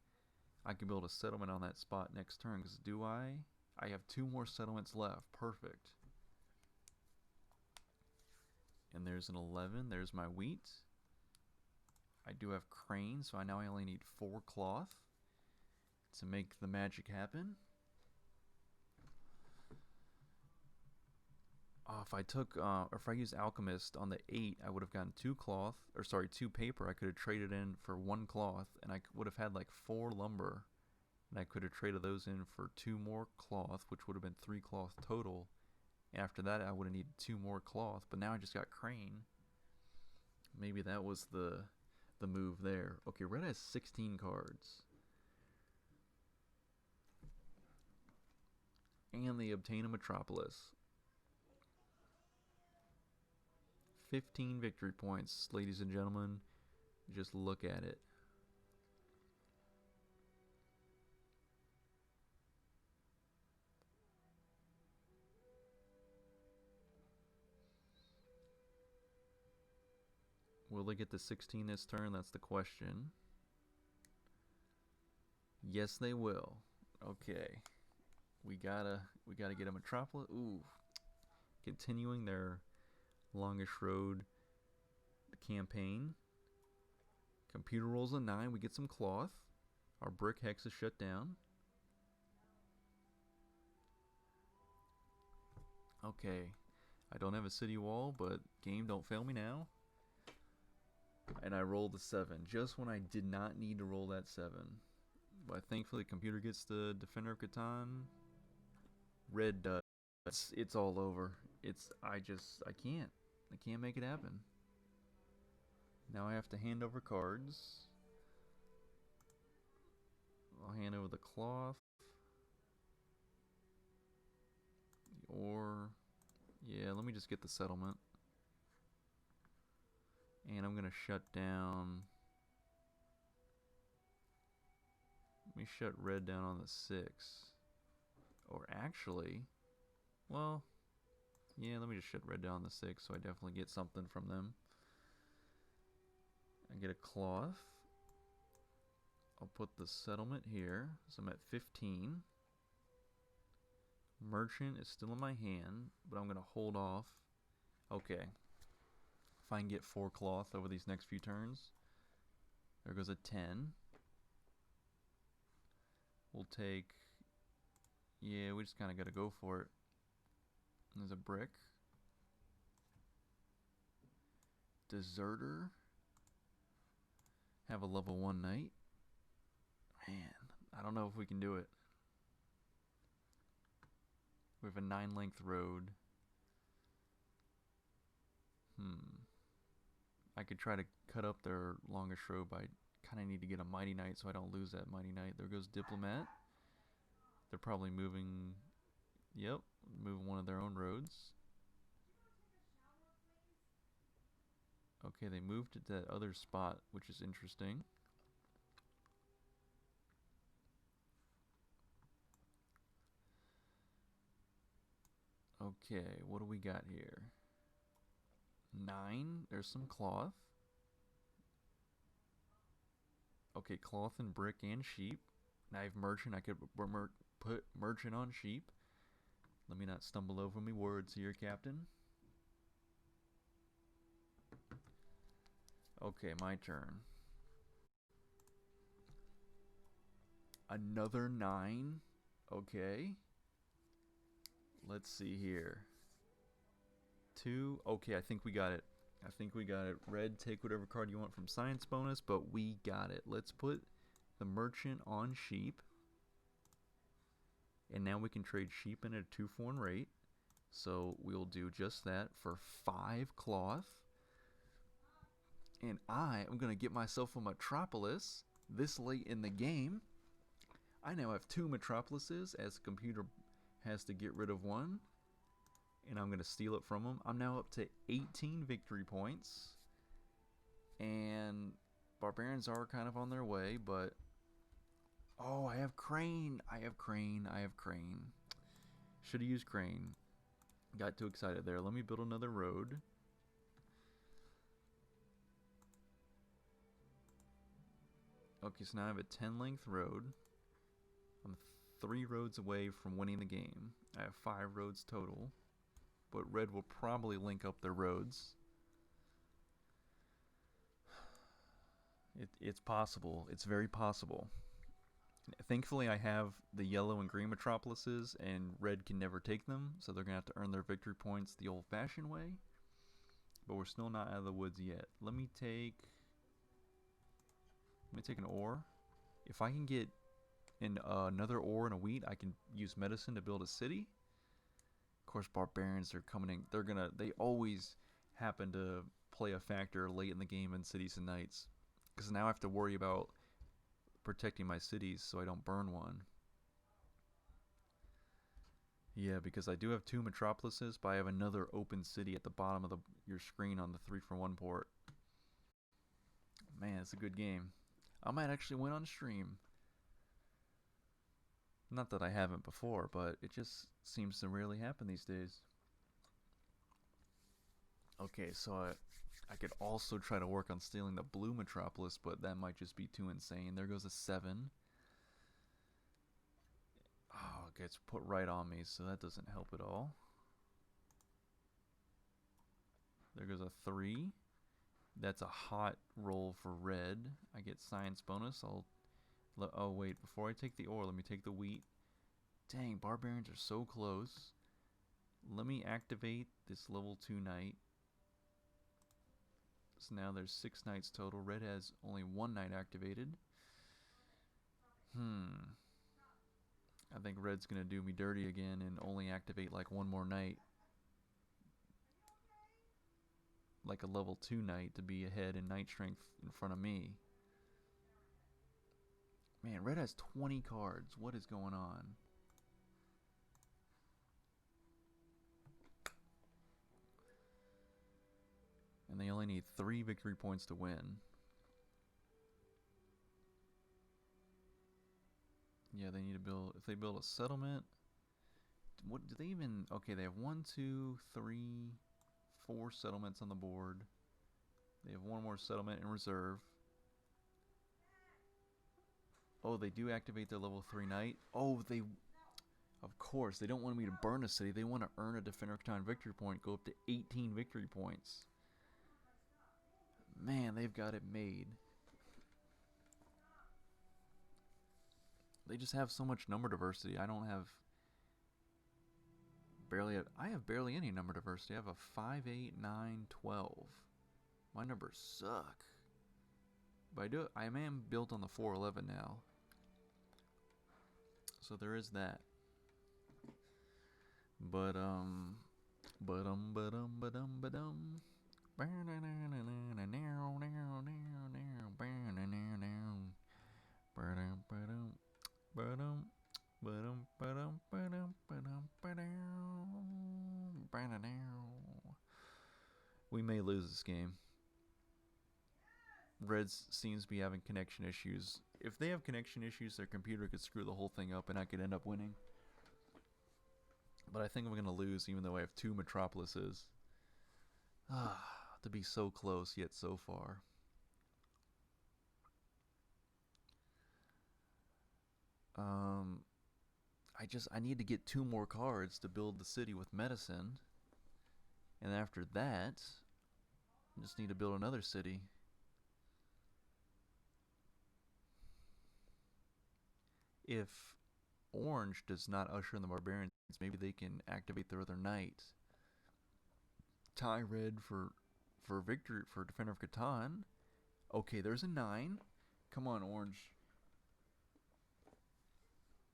I can build a settlement on that spot next turn. Because do I? I have 2 more settlements left. Perfect. And there's an 11. There's my wheat. I do have crane, so I only need 4 cloth to make the magic happen. If I used alchemist on the 8, I would have gotten 2 cloth, or sorry, 2 paper. I could have traded in for 1 cloth, and I would have had like 4 lumber, and I could have traded those in for 2 more cloth, which would have been 3 cloth total. After that, I would have needed 2 more cloth, but now I just got crane. Maybe that was the move there. Okay, red has 16 cards. And they obtain a metropolis. 15 victory points, ladies and gentlemen. Just look at it. Will they get to 16 this turn? That's the question. Yes, they will. Okay. We gotta get a metropolis. Ooh. Continuing their Longish Road campaign. Computer rolls a 9. We get some cloth. Our brick hex is shut down. Okay. I don't have a city wall, but game, don't fail me now. And I rolled a 7, just when I did not need to roll that 7. But thankfully, computer gets the Defender of Catan. Red does. It's all over. I can't make it happen. Now I have to hand over cards. I'll hand over the cloth. Or, yeah, let me just get the settlement. And I'm gonna shut down. Let me shut red down on the 6. Or actually, well, yeah, let me just shut red down on the 6 so I definitely get something from them. I get a cloth. I'll put the settlement here, so I'm at 15. Merchant is still in my hand, but I'm gonna hold off. Okay. If I can get 4 cloth over these next few turns. There goes a 10. We'll take... Yeah, we just kind of got to go for it. There's a brick. Deserter. Have a level 1 knight. Man, I don't know if we can do it. We have a 9 length road. I could try to cut up their longest road, but I kind of need to get a mighty knight so I don't lose that mighty knight. There goes diplomat. They're probably moving. Yep, moving one of their own roads. Okay, they moved to that other spot, which is interesting. Okay, what do we got here? 9. There's some cloth. Okay, cloth and brick and sheep. Now I have merchant. I could put merchant on sheep. Let me not stumble over me words here, Captain. Okay, my turn. Another 9. Okay. Let's see here. 2. Okay, I think we got it. Red, take whatever card you want from science bonus, but we got it. Let's put the merchant on sheep. And now we can trade sheep in at a 2-for-1 rate. So we'll do just that for 5 cloth. And I am going to get myself a Metropolis this late in the game. I now have 2 Metropolises as the computer has to get rid of one. And I'm going to steal it from him. I'm now up to 18 victory points. And Barbarians are kind of on their way, but... Oh, I have Crane. I have Crane. Should have used Crane. Got too excited there. Let me build another road. Okay, so now I have a 10-length road. I'm 3 roads away from winning the game. I have 5 roads total. But Red will probably link up their roads. It's possible. It's very possible. Thankfully, I have the yellow and green Metropolises, and Red can never take them, so they're going to have to earn their victory points the old-fashioned way. But we're still not out of the woods yet. Let me take an ore. If I can get another ore and a wheat, I can use medicine to build a city. Of course, Barbarians are coming in. They always happen to play a factor late in the game in Cities and Knights. Because now I have to worry about protecting my cities so I don't burn one. Yeah, because I do have 2 Metropolises, but I have another open city at the bottom of your screen on the 3-for-1 port. Man, it's a good game. I might actually win on stream. Not that I haven't before, but it just seems to rarely happen these days. Okay, so I could also try to work on stealing the blue Metropolis, but that might just be too insane. There goes a 7. Oh, it gets put right on me, so that doesn't help at all. There goes a 3. That's a hot roll for Red. I get science bonus. Oh wait, before I take the ore, let me take the wheat. Dang, Barbarians are so close. Let me activate this level 2 knight. So now there's 6 knights total. Red has only 1 knight activated. I think Red's gonna do me dirty again and only activate like 1 more knight. Like a level 2 knight to be ahead in knight strength in front of me. Man, Red has 20 cards. What is going on? And they only need 3 victory points to win. Yeah, they need to build... If they build a settlement... What do they even... Okay, they have 1, 2, 3, 4 settlements on the board. They have 1 more settlement in reserve. Oh, they do activate their level 3 knight. Oh, they... Of course, they don't want me to burn a city. They want to earn a Defender of Catan victory point. Go up to 18 victory points. Man, they've got it made. They just have so much number diversity. I don't have... I have barely any number diversity. I have a 5, 8, 9, 12. My numbers suck. But I am built on the 411 now. So there is that. But we may lose this game. Reds seems to be having connection issues. If they have connection issues, their computer could screw the whole thing up and I could end up winning. But I think I'm going to lose even though I have 2 Metropolises. To be so close yet so far. I need to get 2 more cards to build the city with medicine. And after that, I just need to build another city. If Orange does not usher in the Barbarians, maybe they can activate their other knight. Tie Red for victory for Defender of Catan. Okay, there's a 9. Come on, Orange.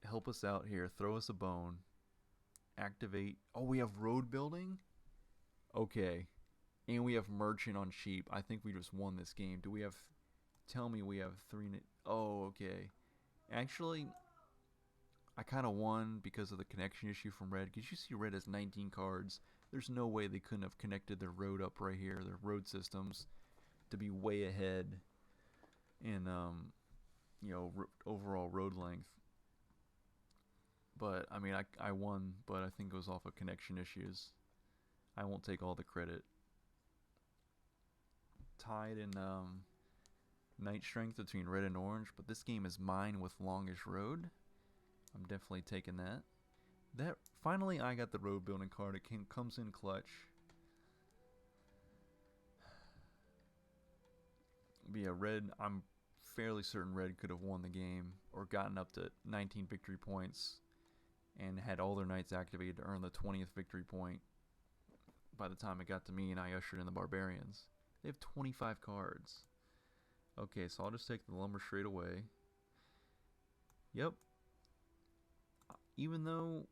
Help us out here. Throw us a bone. Activate. Oh, we have road building? Okay. And we have merchant on sheep. I think we just won this game. Do we have... Tell me we have three... Oh, okay. Actually, I kind of won because of the connection issue from red. Because you see red has 19 cards. There's no way they couldn't have connected their road up right here, their road systems, to be way ahead in, overall road length. But, I mean, I won, but I think it was off of connection issues. I won't take all the credit. Tied in night strength between red and orange, but this game is mine with longest road. I'm definitely taking that. Finally, I got the road building card. It comes in clutch. But yeah, red, I'm fairly certain red could have won the game or gotten up to 19 victory points and had all their knights activated to earn the 20th victory point by the time it got to me and I ushered in the barbarians. They have 25 cards. Okay, so I'll just take the lumber straight away. Yep. Even though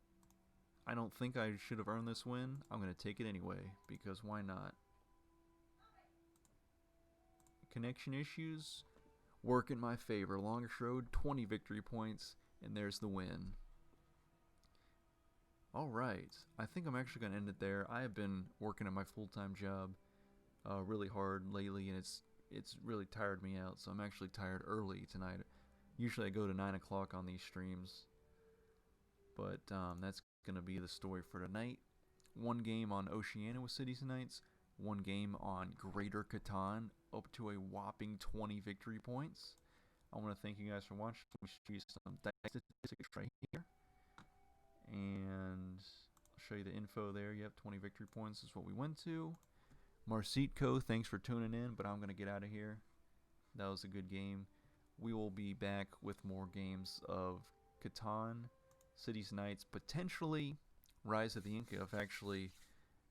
I don't think I should have earned this win, I'm going to take it anyway, because why not? Connection issues work in my favor. Longest road, 20 victory points, and there's the win. Alright, I think I'm actually going to end it there. I have been working at my full-time job really hard lately, and it's really tired me out, so I'm actually tired early tonight. Usually I go to 9 o'clock on these streams, but that's going to be the story for tonight. One game on Oceania with Cities and Knights, one game on Greater Catan, up to a whopping 20 victory points. I want to thank you guys for watching. Let me show you some statistics right here. And I'll show you the info there. Yep, 20 victory points is what we went to. Marcitco, thanks for tuning in, but I'm going to get out of here. That was a good game. We will be back with more games of Catan, Cities Knights, potentially Rise of the Inca. If I actually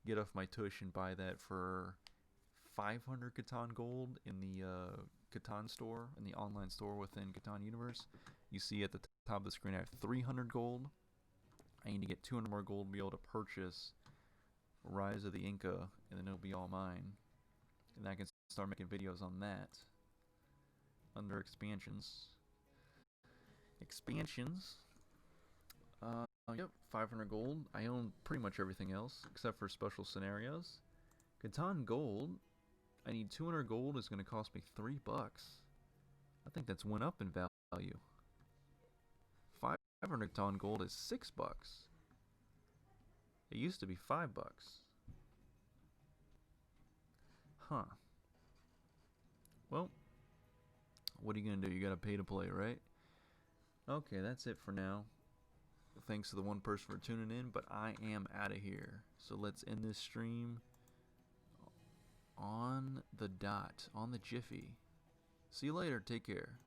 get off my tush and buy that for 500 Catan gold in the Catan store, in the online store within Catan Universe. You see at the top of the screen I have 300 gold. I need to get 200 more gold to be able to purchase Rise of the Inca, and then it'll be all mine. And I can start making videos on that. Under expansions. Yep, 500 gold. I own pretty much everything else, except for special scenarios. Catan gold, I need 200 gold, is going to cost me $3. I think that's went up in value. 500 Catan gold is $6. It used to be $5. Huh. Well, what are you going to do? You got to pay to play, right? Okay, that's it for now. Thanks to the one person for tuning in, but I am out of here. So let's end this stream on the dot, on the jiffy. See you later. Take care.